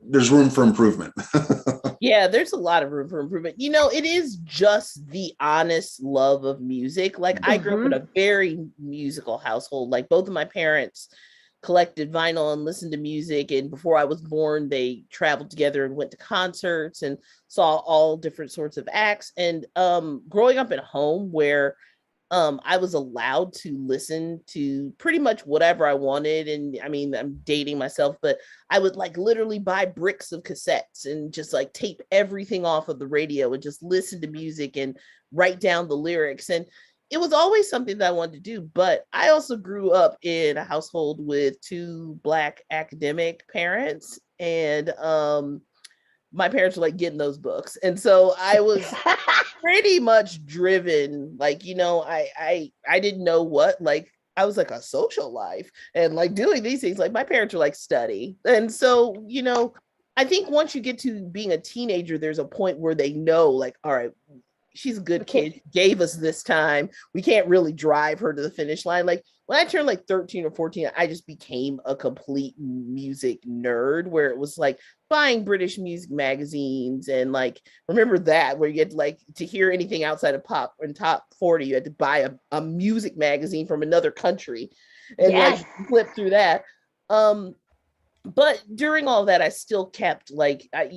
there's room for improvement? Yeah, there's a lot of room for improvement. It is just the honest love of music. Like, I grew up in a very musical household. Like, both of my parents collected vinyl and listened to music, and before I was born, they traveled together and went to concerts and saw all different sorts of acts. And growing up in a home where I was allowed to listen to pretty much whatever I wanted. And I mean, I'm dating myself, but I would like literally buy bricks of cassettes and just like tape everything off of the radio and just listen to music and write down the lyrics. And it was always something that I wanted to do. But I also grew up in a household with 2 Black academic parents. And my parents were like getting those books. And so I was pretty much driven, like, you know, I didn't know what, like, I was like a social life and like doing these things, like my parents were like study. And so, you know, I think once you get to being a teenager, there's a point where they know like, all right, she's a good kid, gave us this time. We can't really drive her to the finish line. Like when I turned like 13 or 14, I just became a complete music nerd where it was like buying British music magazines and like, remember that where you had like to hear anything outside of pop and top 40, you had to buy a music magazine from another country and like flip through that. But during all that, I still kept like, I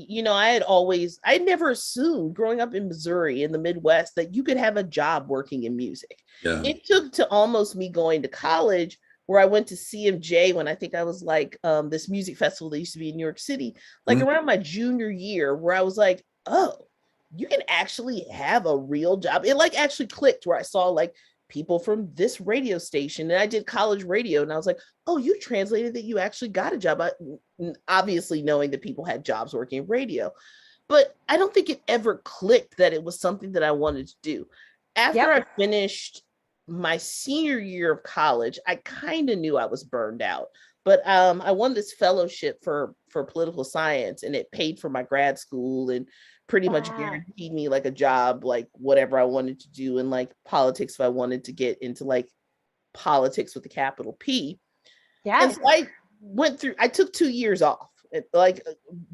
never assumed growing up in Missouri in the Midwest that you could have a job working in music. Yeah. It took to almost me going to college where I went to CMJ when I think I was like this music festival that used to be in New York City, like around my junior year where I was like, oh, you can actually have a real job. It like actually clicked where I saw like people from this radio station and I did college radio and I was like, oh, you translated that you actually got a job. Obviously knowing that people had jobs working in radio, but I don't think it ever clicked that it was something that I wanted to do. After I finished my senior year of college, I kind of knew I was burned out, but I won this fellowship for political science and it paid for my grad school and pretty much guaranteed me like a job, like whatever I wanted to do in like politics if I wanted to get into like politics with a capital P. Yeah. And so I took 2 years off, like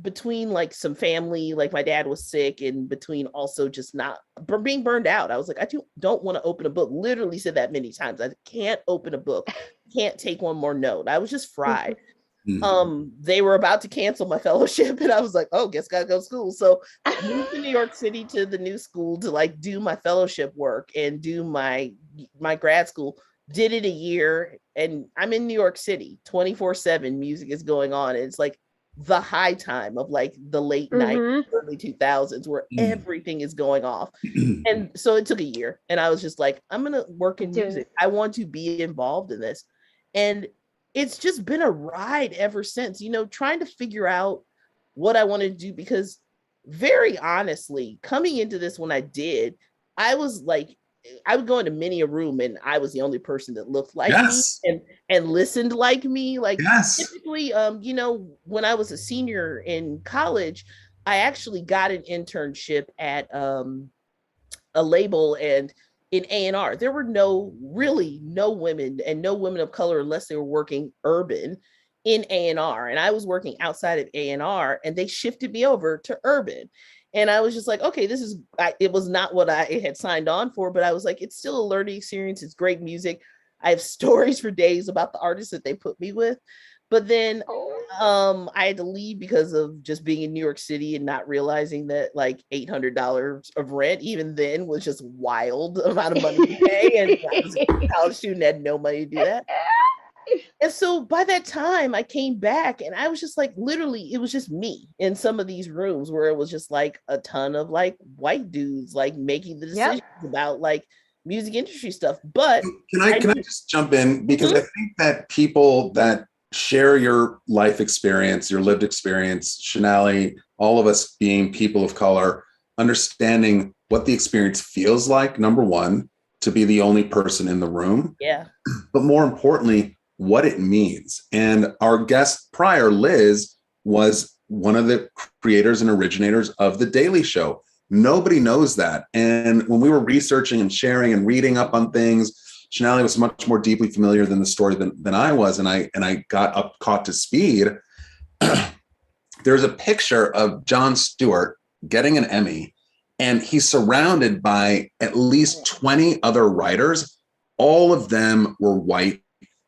between like some family, like my dad was sick and between also just not being burned out. I was like, I don't want to open a book. Literally said that many times. I can't open a book, can't take one more note. I was just fried. They were about to cancel my fellowship and I was like, oh, guess gotta go to school. So I moved to New York City to the new school to like do my fellowship work and do my grad school. Did it a year and I'm in New York City 24/7. Music is going on. And it's like the high time of like the late 90s, early 2000s where everything is going off. And so it took a year and I was just like, I'm gonna work in music. I want to be involved in this. And it's just been a ride ever since, you know, trying to figure out what I wanted to do, because very honestly, coming into this when I did, I was like, I would go into many a room and I was the only person that looked like me and listened like me. Like typically, you know, when I was a senior in college, I actually got an internship at a label and in A&R. There were no women and no women of color unless they were working urban in A&R. And I was working outside of A&R and they shifted me over to urban. And I was just like, okay, it was not what I had signed on for, but I was like, it's still a learning experience. It's great music. I have stories for days about the artists that they put me with. But then I had to leave because of just being in New York City and not realizing that like $800 of rent, even then, was just wild amount of money to pay. And I was a college student, had no money to do that. And so by that time I came back and I was just like, literally, it was just me in some of these rooms where it was just like a ton of like white dudes, like making the decisions about like music industry stuff. But can I just jump in? Because I think that people that share your life experience, your lived experience, Shanali, all of us being people of color, understanding what the experience feels like, number one, to be the only person in the room. Yeah. But more importantly, what it means. And our guest prior, Liz, was one of the creators and originators of The Daily Show. Nobody knows that. And when we were researching and sharing and reading up on things, Shanali was much more deeply familiar than the story than I was. And I got caught to speed. There's a picture of Jon Stewart getting an Emmy, and he's surrounded by at least 20 other writers. All of them were white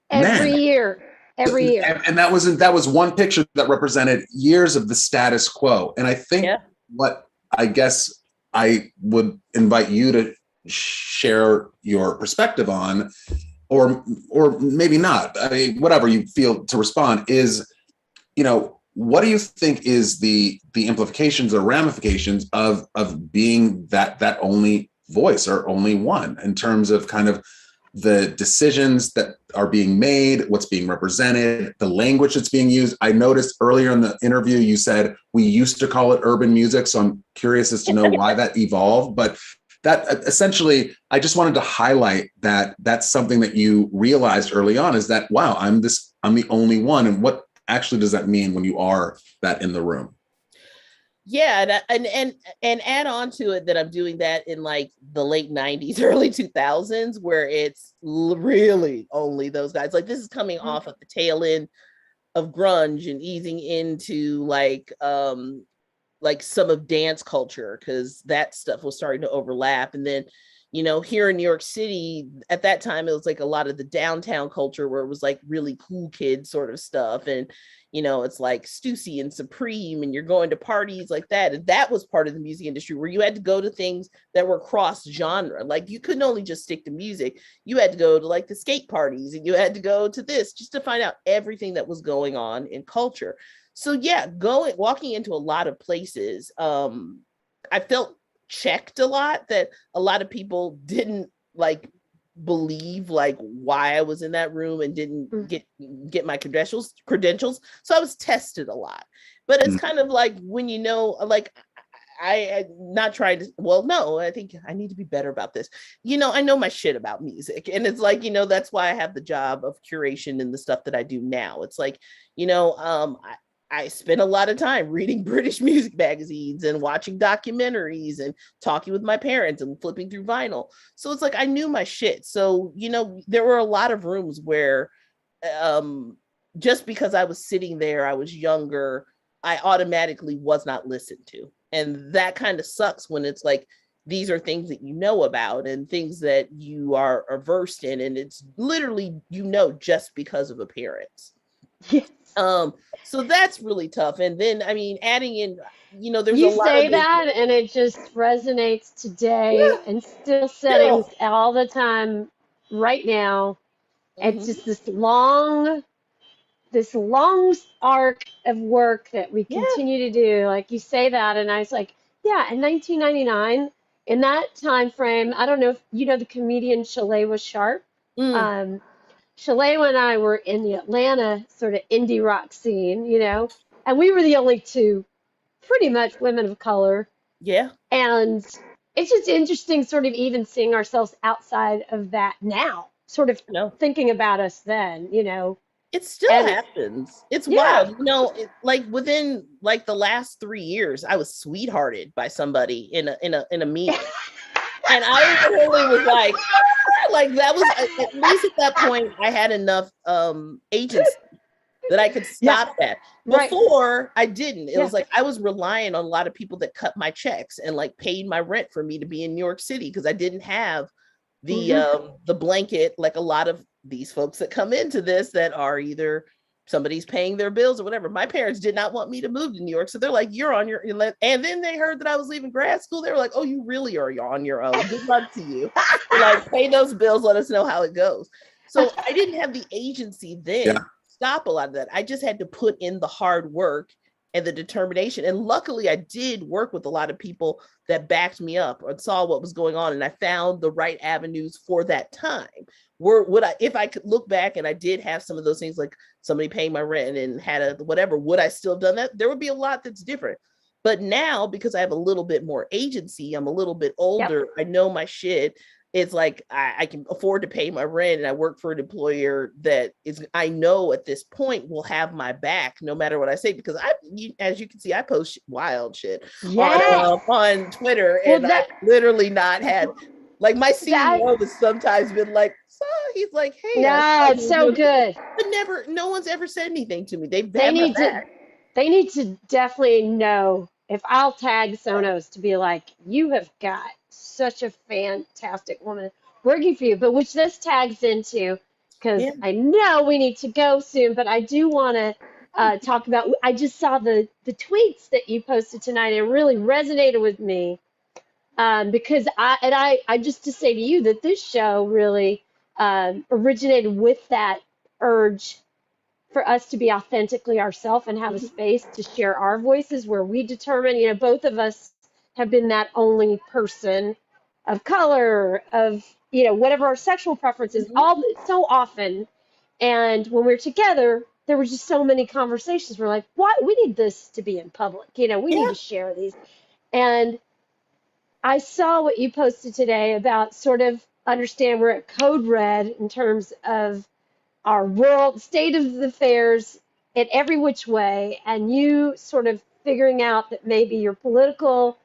every men. year. And that was one picture that represented years of the status quo. And I think what I guess I would invite you to share your perspective on, or maybe not. I mean, whatever you feel to respond is, what do you think is the implications or ramifications of being that only voice or only one in terms of kind of the decisions that are being made, what's being represented, the language that's being used? I noticed earlier in the interview, you said we used to call it urban music. So I'm curious as to know why that evolved. But that essentially, I just wanted to highlight that that's something that you realized early on, is that, wow, I'm the only one. And what actually does that mean when you are that in the room? Yeah, and add on to it that I'm doing that in like the late 90s, early 2000s, where it's really only those guys. Like, this is coming off of the tail end of grunge and easing into like some of dance culture, because that stuff was starting to overlap. And then, here in New York City at that time, it was like a lot of the downtown culture where it was like really cool kid sort of stuff. And it's like Stussy and Supreme, and you're going to parties like that. And that was part of the music industry where you had to go to things that were cross genre. Like, you couldn't only just stick to music. You had to go to like the skate parties, and you had to go to this just to find out everything that was going on in culture. So yeah, walking into a lot of places, I felt checked a lot, that a lot of people didn't like believe like why I was in that room and didn't get my credentials. So I was tested a lot. But it's kind of like when like I'm not trying to, no, I think I need to be better about this. I know my shit about music, and it's like, that's why I have the job of curation and the stuff that I do now. It's like, I spent a lot of time reading British music magazines and watching documentaries and talking with my parents and flipping through vinyl. So it's like, I knew my shit. So, there were a lot of rooms where just because I was sitting there, I was younger, I automatically was not listened to. And that kind of sucks when it's like, these are things that you know about and things that you are versed in. And it's literally, just because of appearance. Yes. So that's really tough. And then, I mean, adding in, there's you a lot say of that and it just resonates today and still settings all the time right now. It's just this long arc of work that we continue to do. Like, you say that, and I was like, yeah, in 1999, in that time frame, I don't know if you know the comedian Shalewa Sharp. Shalewa and I were in the Atlanta sort of indie rock scene, and we were the only two pretty much women of color. Yeah. And it's just interesting sort of even seeing ourselves outside of that now, sort of thinking about us then, It still happens. It's wild. Like within like the last 3 years, I was sweethearted by somebody in a meeting. And I totally was like that was, at least at that point, I had enough agency that I could stop that. Before, I didn't. It was like I was relying on a lot of people that cut my checks and like paid my rent for me to be in New York City, because I didn't have the blanket like a lot of these folks that come into this that are either somebody's paying their bills or whatever. My parents did not want me to move to New York. So they're like, you're on your, and then they heard that I was leaving grad school. They were like, oh, you really are on your own. Good luck to you. Like, pay those bills. Let us know how it goes. So I didn't have the agency then to stop a lot of that. I just had to put in the hard work and the determination. And luckily I did work with a lot of people that backed me up or saw what was going on. And I found the right avenues for that time. If I could look back and I did have some of those things, like somebody paying my rent and had a whatever, would I still have done that? There would be a lot that's different. But now, because I have a little bit more agency, I'm a little bit older, I know my shit. It's like I can afford to pay my rent, and I work for an employer that I know at this point will have my back no matter what I say, because as you can see, I post wild shit on Twitter, and I've literally not had, like, my CEO has sometimes been like, so he's like, hey, it's so good. But no one's ever said anything to me. They need to definitely know, if I'll tag Sonos to be like, you have got such a fantastic woman working for you, but which this tags into, because I know we need to go soon, but I do want to talk about, I just saw the tweets that you posted tonight, and it really resonated with me. Because I just to say to you that this show really originated with that urge for us to be authentically ourselves and have a space to share our voices where we determine, both of us have been that only person of color, of, whatever our sexual preferences, all so often. And when we're together, there were just so many conversations. We're like, what? We need this to be in public. We need to share these. And I saw what you posted today about sort of understand we're at code red in terms of our world state of the affairs in every which way, and you sort of figuring out that maybe your political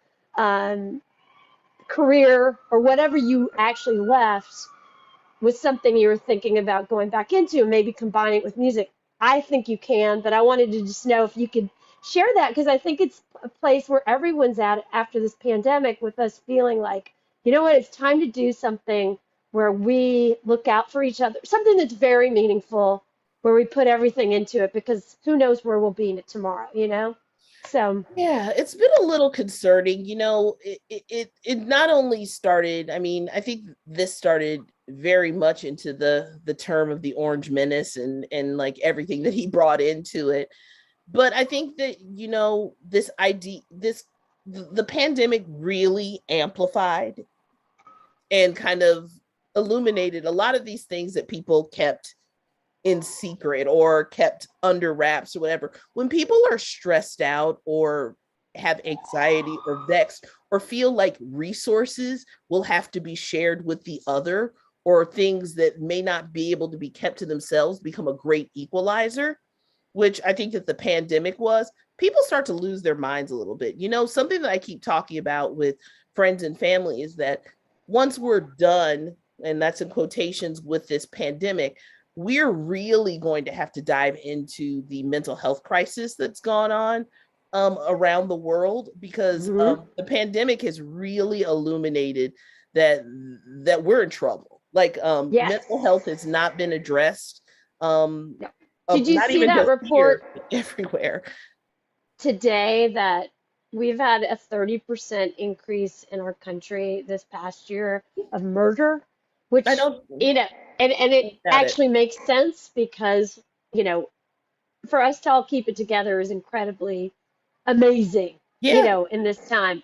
career or whatever you actually left was something you were thinking about going back into and maybe combining it with music. I think you can, but I wanted to just know if you could share that, because I think it's a place where everyone's at after this pandemic, with us feeling like, you know what, it's time to do something where we look out for each other, something that's very meaningful, where we put everything into it, because who knows where we'll be tomorrow. So yeah, it's been a little concerning. It not only started, I mean, I think this started very much into the term of the Orange Menace and like everything that he brought into it. But I think that, this idea, the pandemic really amplified and kind of illuminated a lot of these things that people kept in secret or kept under wraps or whatever. When people are stressed out or have anxiety or vexed or feel like resources will have to be shared with the other, or things that may not be able to be kept to themselves become a great equalizer, which I think that the pandemic was, people start to lose their minds a little bit. Something that I keep talking about with friends and family is that once we're done, and that's in quotations, with this pandemic, we're really going to have to dive into the mental health crisis that's gone on around the world, because the pandemic has really illuminated that we're in trouble. Like mental health has not been addressed. Did you see that report everywhere today that we've had a 30% increase in our country this past year of murder, which I don't, and it actually makes sense, because for us to all keep it together is incredibly amazing, in this time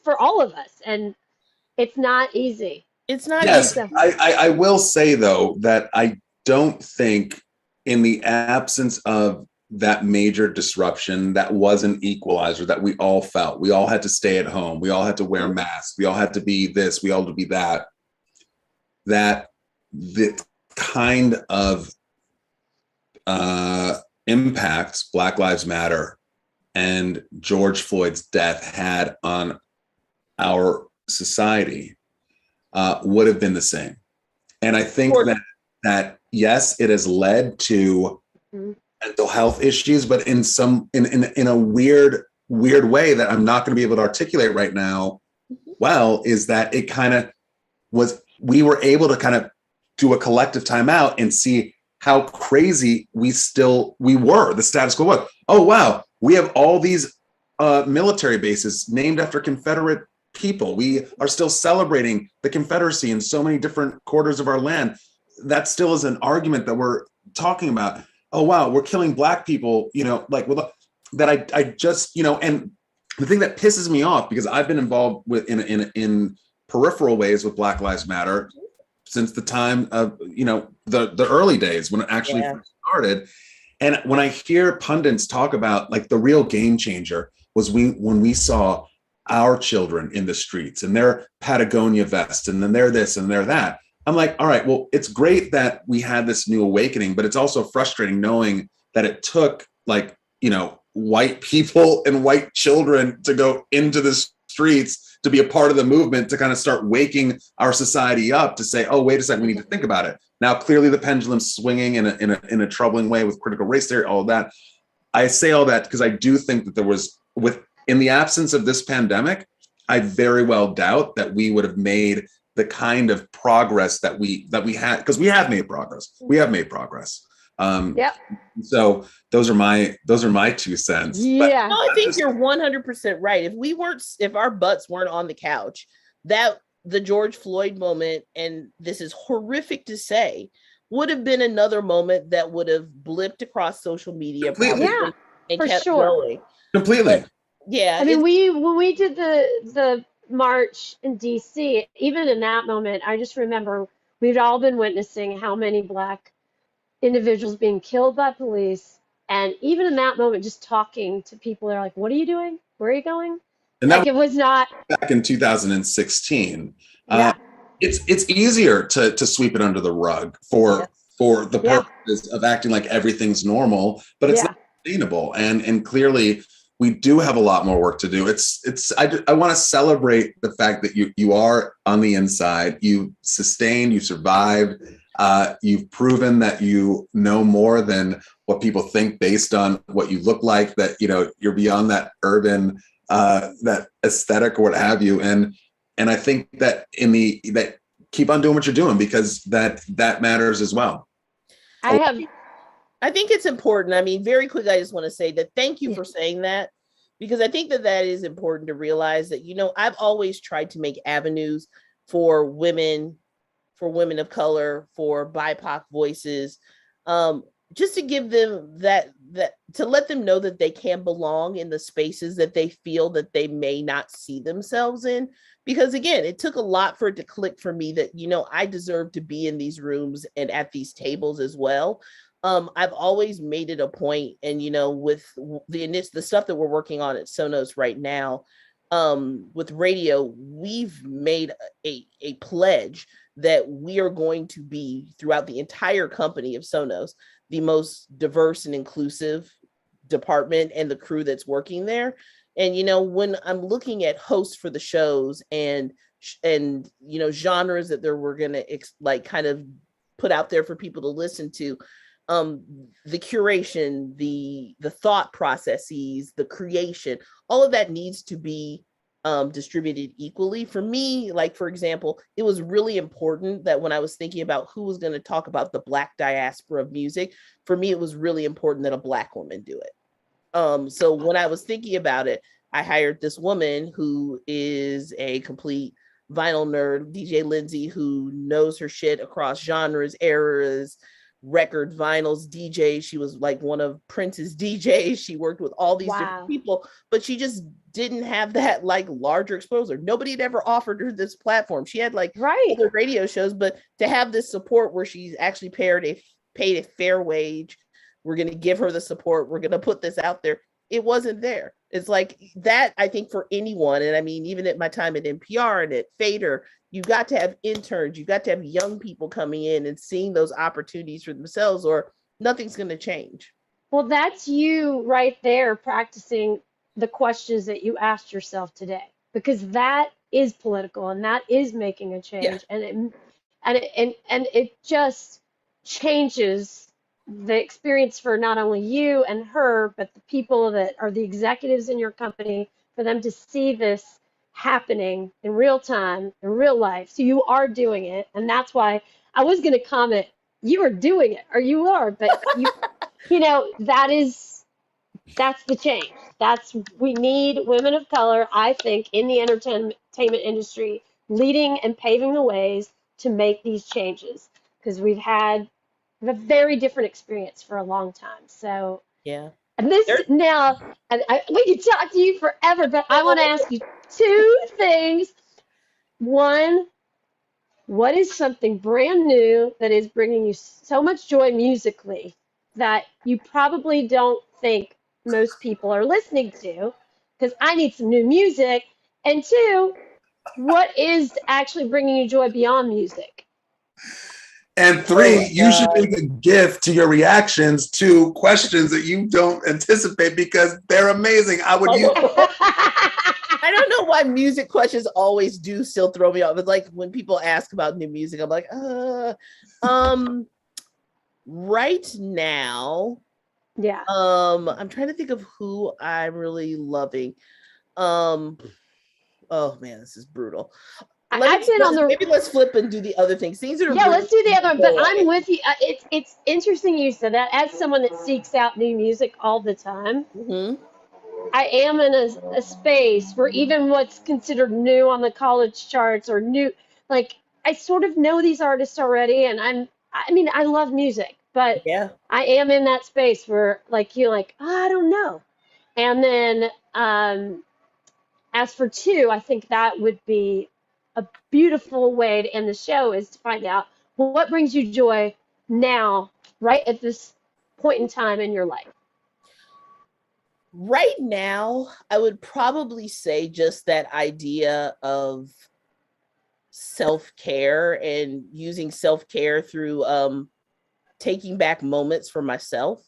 for all of us, and it's not easy. It's not yes, easy. I will say though that I don't think, in the absence of that major disruption, that was an equalizer that we all felt. We all had to stay at home. We all had to wear masks. We all had to be this. We all had to be that. That the kind of impacts Black Lives Matter and George Floyd's death had on our society would have been the same. And I think that yes, it has led to mental health issues, but in a weird way that I'm not going to be able to articulate right now well, is that it kind of was, we were able to kind of do a collective timeout and see how crazy we were, the status quo was. Oh, wow, we have all these military bases named after Confederate people. We are still celebrating the Confederacy in so many different quarters of our land. That still is an argument that we're talking about. Oh, wow, we're killing Black people, that I just, and the thing that pisses me off, because I've been involved with in peripheral ways with Black Lives Matter since the time of, the early days when it actually first started. And when I hear pundits talk about, like, the real game changer was when we saw our children in the streets and their Patagonia vests, and then they're this and they're that. I'm like, all right, well, it's great that we had this new awakening, but it's also frustrating knowing that it took, like, white people and white children to go into the streets to be a part of the movement, to kind of start waking our society up to say, oh, wait a second, we need to think about it. Now, clearly the pendulum's swinging in a troubling way with critical race theory, all of that. I say all that because I do think that there was, in the absence of this pandemic, I very well doubt that we would have made the kind of progress that we had, because we have made progress. We have made progress. So those are my 2 cents. Yeah. No, I think you're 100% right. If our butts weren't on the couch, that the George Floyd moment, and this is horrific to say, would have been another moment that would have blipped across social media Completely. probably, and for kept sure. going. Completely. But, yeah. I mean, when we did the march in DC, even in that moment, I just remember we'd all been witnessing how many Black individuals being killed by police. And even in that moment, just talking to people, they're like, what are you doing? Where are you going? And that Like, it was not, was back in 2016. yeah, It's easier to sweep it under the rug for the Yeah. purposes of acting like everything's normal, but it's Yeah. not sustainable. And clearly we do have a lot more work to do. I want to celebrate the fact that you are on the inside, you sustained, you survived, you've proven that you know more than what people think based on what you look like, that you're beyond that urban that aesthetic or what have you. And I think that that keep on doing what you're doing, because that matters as well. I think it's important. I mean, very quickly, I just want to say that thank you for saying that, because I think that is important to realize that, I've always tried to make avenues for women of color, for BIPOC voices, just to give them that to let them know that they can belong in the spaces that they feel that they may not see themselves in. Because again, it took a lot for it to click for me that, I deserve to be in these rooms and at these tables as well. I've always made it a point, and with the stuff that we're working on at Sonos right now, with radio, we've made a pledge that we are going to be, throughout the entire company of Sonos, the most diverse and inclusive department and the crew that's working there. And when I'm looking at hosts for the shows and genres that we're gonna kind of put out there for people to listen to, the curation, the thought processes, the creation, all of that needs to be distributed equally. For me, like, for example, it was really important that when I was thinking about who was going to talk about the Black diaspora of music, for me, it was really important that a Black woman do it. So when I was thinking about it, I hired this woman who is a complete vinyl nerd, DJ Lindsay, who knows her shit across genres, eras, record, vinyls, DJ. She was like one of Prince's DJs. She worked with all these different people, but she just didn't have that like larger exposure. Nobody had ever offered her this platform. She had like other radio shows, but to have this support where she's actually paid a fair wage, we're going to give her the support, we're going to put this out there. It wasn't there. It's like that, I think, for anyone. And I mean, even at my time at NPR and at Fader, you got to have interns, you got to have young people coming in and seeing those opportunities for themselves, or nothing's going to change. Well, that's you right there practicing the questions that you asked yourself today, because that is political and that is making a change. And it just changes the experience for not only you and her, but the people that are the executives in your company, for them to see this happening in real time, in real life. So you are doing it. And that's why I was going to comment, you are doing it, or you are, but that's the change. We need women of color, I think, in the entertainment industry, leading and paving the ways to make these changes, because we've had a very different experience for a long time. So and this now, and we could talk to you forever, but I want to ask you two things. One, what is something brand new that is bringing you so much joy musically that you probably don't think most people are listening to? Because I need some new music. And two, what is actually bringing you joy beyond music? And three, you should make a gift to your reactions to questions that you don't anticipate, because they're amazing. I would use. I don't know why music questions always do still throw me off. It's like when people ask about new music, I'm like, right now, I'm trying to think of who I'm really loving. Oh man, this is brutal. Maybe let's flip and do the other things. Things that are let's do the other one. But I'm with you. It's interesting you said that. As someone that seeks out new music all the time, I am in a space where even what's considered new on the college charts or new, like I sort of know these artists already, and I mean, I love music, but Yeah. I am in that space where like you're like, oh, I don't know. And then as for two, I think that would be a beautiful way to end the show is to find out what brings you joy now, right at this point in time in your life. Right now, I would probably say just that idea of self-care and using self-care through taking back moments for myself.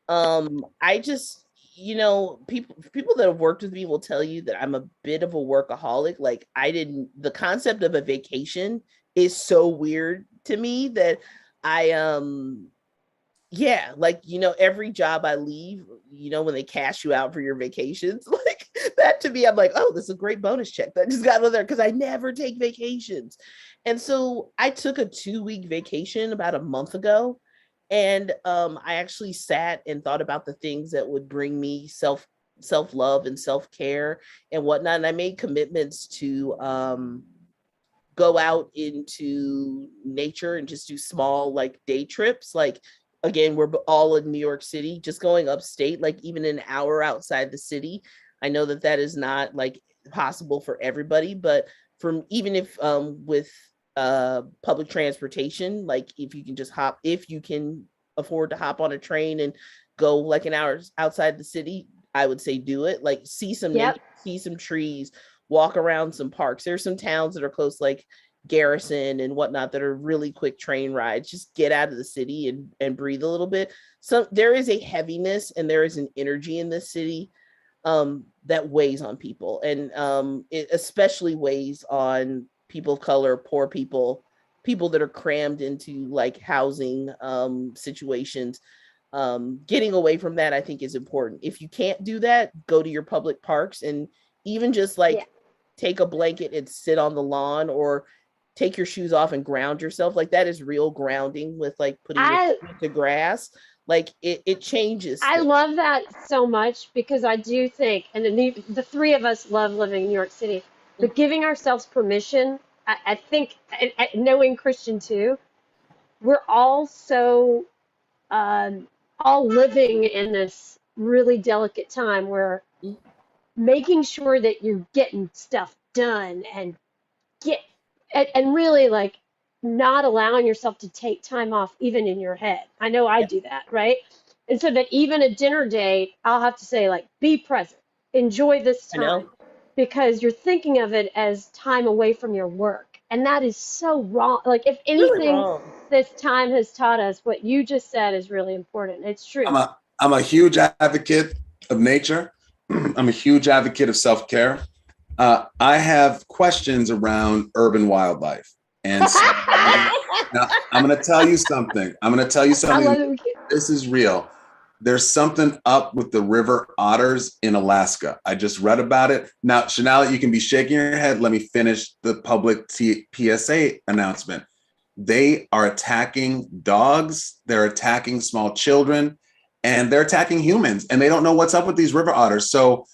I just, people that have worked with me will tell you that I'm a bit of a workaholic. Like the concept of a vacation is so weird to me that I yeah, like, every job I leave, when they cash you out for your vacations, like that to me, I'm like, oh, this is a great bonus check that just got on there because I never take vacations. And so I took a 2-week vacation about a month ago. And I actually sat and thought about the things that would bring me self-love and self-care and whatnot. And I made commitments to go out into nature and just do small like day trips. Like, again, we're all in New York City, just going upstate, like even an hour outside the city. I know that is not like possible for everybody, but even if with public transportation, like if you can afford to hop on a train and go like an hour outside the city, I would say do it. Like see some nature, see some trees, walk around some parks. There's some towns that are close, like Garrison and whatnot, that are really quick train rides. Just get out of the city and breathe a little bit. So there is a heaviness and there is an energy in this city that weighs on people, and it especially weighs on people of color, poor people that are crammed into like housing situations. Getting away from that, I think, is important. If you can't do that, go to your public parks and even just like take a blanket and sit on the lawn, or take your shoes off and ground yourself. Like that is real grounding with like putting your feet to grass. Like it changes. I love that so much because I do think, and the three of us love living in New York City, but giving ourselves permission, I think, and knowing Christian too, we're all so all living in this really delicate time where making sure that you're getting stuff done and really like not allowing yourself to take time off even in your head. I know I do that, right? And so that even a dinner date, I'll have to say like, be present, enjoy this time, because you're thinking of it as time away from your work. And that is so wrong. Like if anything, really this time has taught us, what you just said is really important. It's true. I'm a huge advocate of nature. I'm a huge advocate of self-care. I have questions around urban wildlife. And so, now, I'm going to tell you something. This is real. There's something up with the river otters in Alaska. I just read about it. Now, Chanel, you can be shaking your head. Let me finish the public PSA announcement. They are attacking dogs. They're attacking small children, and they're attacking humans. And they don't know what's up with these river otters. So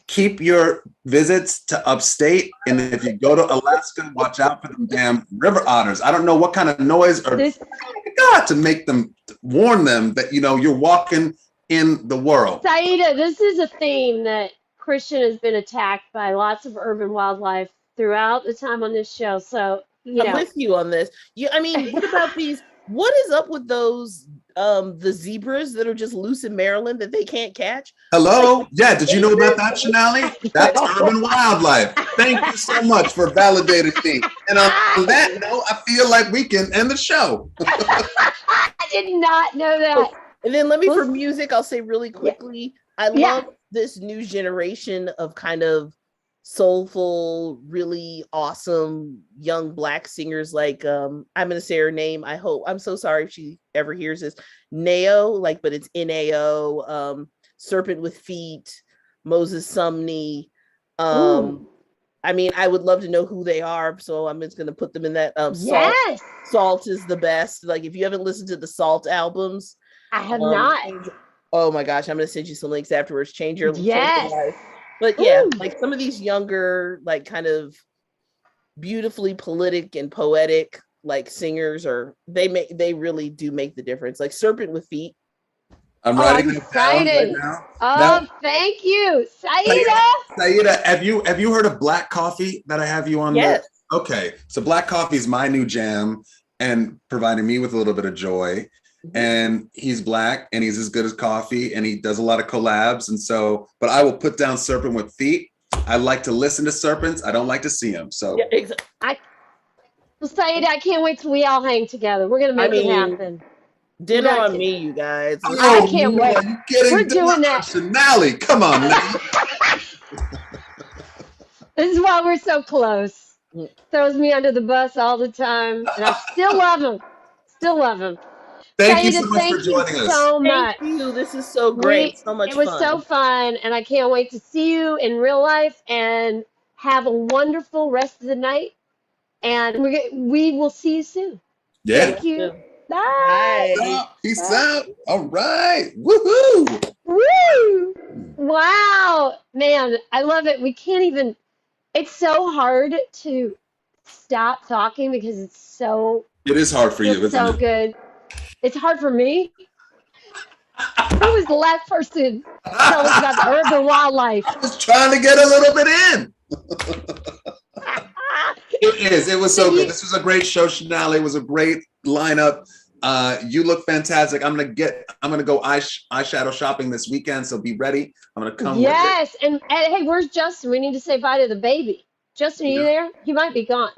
keep your visits to upstate. And if you go to Alaska, watch out for the damn river otters. I don't know what kind of noise or to make them, warn them that, you're walking in the world. Saidah, this is a theme that Christian has been attacked by lots of urban wildlife throughout the time on this show. So, I'm with you on this. I mean, what about these? What is up with those the zebras that are just loose in Maryland that they can't catch? Hello? Yeah, did you know about that, Shanali? That's urban wildlife. Thank you so much for validating me. And on that note, I feel like we can end the show. I did not know that. And then for music, I'll say really quickly, I love this new generation of kind of soulful, really awesome young Black singers. Like I'm gonna say her name. I'm so sorry if she ever hears this. Nao, but it's Nao. Serpent with Feet, Moses Sumney. I mean, I would love to know who they are, so I'm just gonna put them in that. Salt is the best. Like if you haven't listened to the Salt albums, I have not. Oh my gosh, I'm gonna send you some links afterwards. Change your Yes. life. But yeah, Ooh. like some of these younger, like kind of beautifully poetic and poetic like singers, or they really do make the difference. Like Serpent with Feet. I'm Oh, writing I'm it down right excited. now. Oh, thank you, Saidah. Saidah, have you heard of Black Coffee that I have you on? Yes. Okay, so Black Coffee is my new jam and providing me with a little bit of joy. And he's Black and he's as good as coffee and he does a lot of collabs. And so, but I will put down Serpent with Feet. I like to listen to serpents. I don't like to see them. So, Yeah, exactly. Well, Saidah, I can't wait till we all hang together. We're gonna make it happen. Dinner on me, you guys. I can't wait. We're doing that. Finale. Come on, man. This is why we're so close. Throws me under the bus all the time, and I still love him. Still love him. Thank you Saidah, so much for joining us. so much. Thank you. This is so great. So much fun. It was so fun, and I can't wait to see you in real life and have a wonderful rest of the night. And we will see you soon. Yeah. Thank you. Bye. Peace out. All right. Woohoo. Woo! Wow, man, I love it. We can't even. It's so hard to stop talking because it's so. It is hard for you. It's so good. It's hard for me. Who was the last person to tell us about the urban wildlife? I was trying to get a little bit in. It is. It was so good. This was a great show, Shanali. It was a great lineup. You look fantastic. I'm gonna go eyeshadow shopping this weekend, so be ready. I'm gonna come. Yes, and hey, where's Justin? We need to say bye to the baby. Justin, are you there? He might be gone.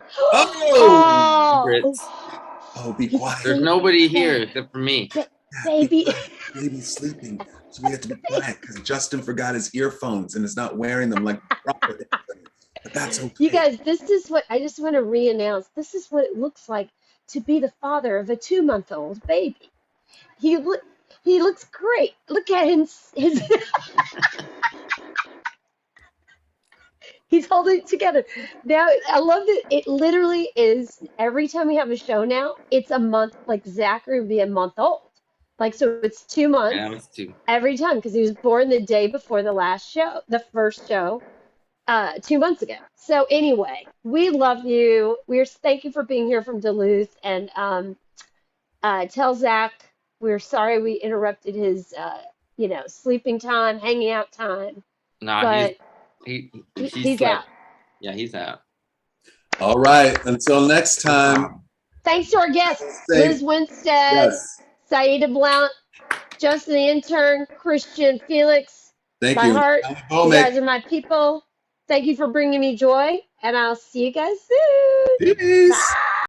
Oh, be quiet. There's nobody here except for me. Baby. Baby's sleeping, so we have to be quiet because Justin forgot his earphones and is not wearing them like proper. But that's okay. You guys, this is what I just want to re-announce. This is what it looks like to be the father of a 2-month-old baby. He looks great. Look at him. He's holding it together. Now, I love that it literally is, every time we have a show now, it's a month, like Zachary would be a month old. Like, so it's 2 months. Yeah, it's 2. Every time, because he was born the day before the last show, the first show, 2 months ago. So anyway, we love you. Thank you for being here from Duluth. And tell Zach we're sorry we interrupted his, sleeping time, hanging out time. Nah, but he's out. Yeah, he's out. All right. Until next time. Thanks to our guests, Lizz Winstead, Saidah Blount, Justin the intern, Christian, Felix. Thank my you. Heart. You guys are my people. Thank you for bringing me joy, and I'll see you guys soon. Peace. Bye.